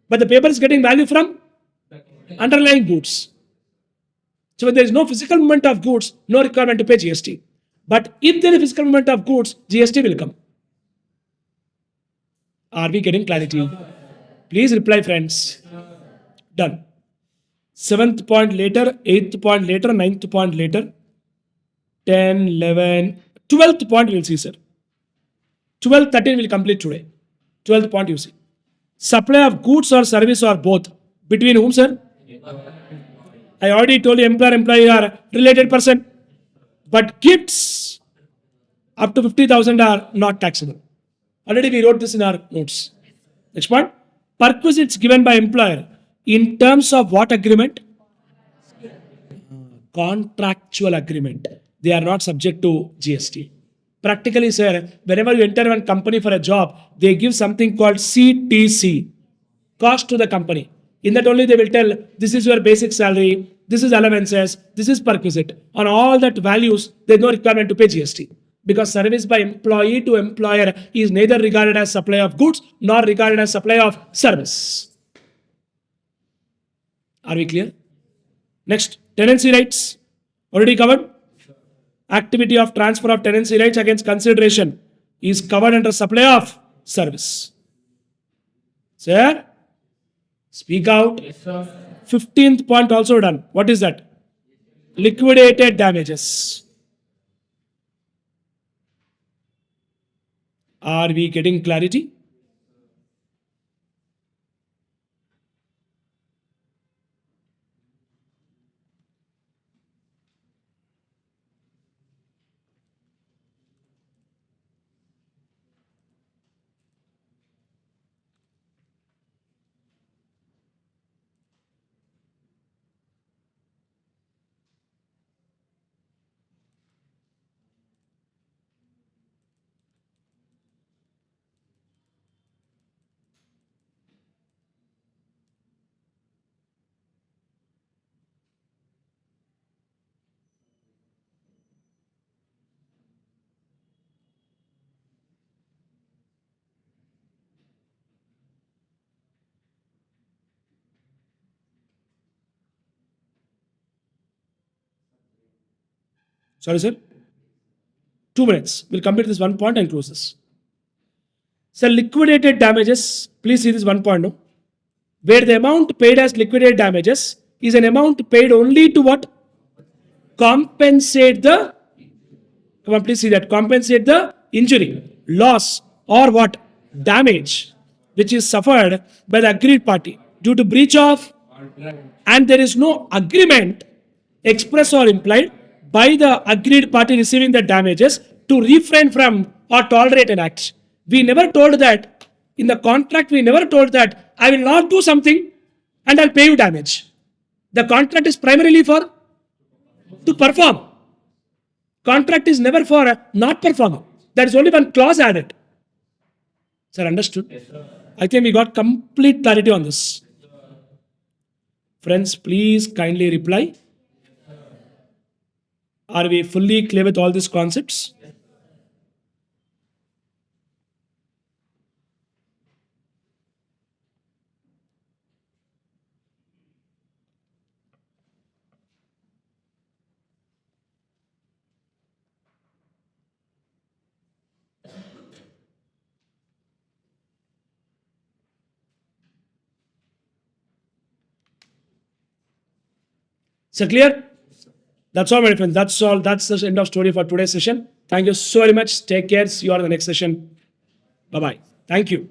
But the paper is getting value from underlying goods. So when there is no physical movement of goods, no requirement to pay GST. But if there is physical movement of goods, GST will come. Are we getting clarity? Please reply, friends. Done. 7th point later, 8th point later, 9th point later, 10, 11, 12th point we'll see, sir. 12, 13 will complete today. 12th point you see. Supply of goods or service or both. Between whom, sir? I already told you employer-employee are related person. But gifts up to 50,000 are not taxable. Already we wrote this in our notes. Next point. Perquisites given by employer in terms of what agreement? Contractual agreement. They are not subject to GST. Practically, sir, whenever you enter one company for a job, they give something called CTC, cost to the company. In that only they will tell, this is your basic salary, this is allowances, this is perquisite. On all that values, there is no requirement to pay GST. Because service by employee to employer is neither regarded as supply of goods nor regarded as supply of service. Are we clear? Next, tenancy rights. Already covered. Activity of transfer of tenancy rights against consideration is covered under supply of service. Sir, speak out. 15th point also done. What is that? Liquidated damages. Are we getting clarity? Sorry, sir. 2 minutes. We'll complete this one point and close this. So liquidated damages, please see this one point, no? Where the amount paid as liquidated damages is an amount paid only to what? Compensate the, come on, please see that, compensate the injury, loss, or what? Damage, which is suffered by the aggrieved party due to breach of, and there is no agreement, express or implied, by the aggrieved party receiving the damages to refrain from or tolerate an act. We never told that, in the contract we never told that, I will not do something and I'll pay you damage. The contract is primarily for to perform. Contract is never for not performing. There is only one clause added. Sir, understood? Yes, sir. I think we got complete clarity on this. Friends, please kindly reply. Are we fully clear with all these concepts? So clear? That's all, my friends. That's all. That's the end of story for today's session. Thank you so very much. Take care. See you all in the next session. Bye-bye. Thank you.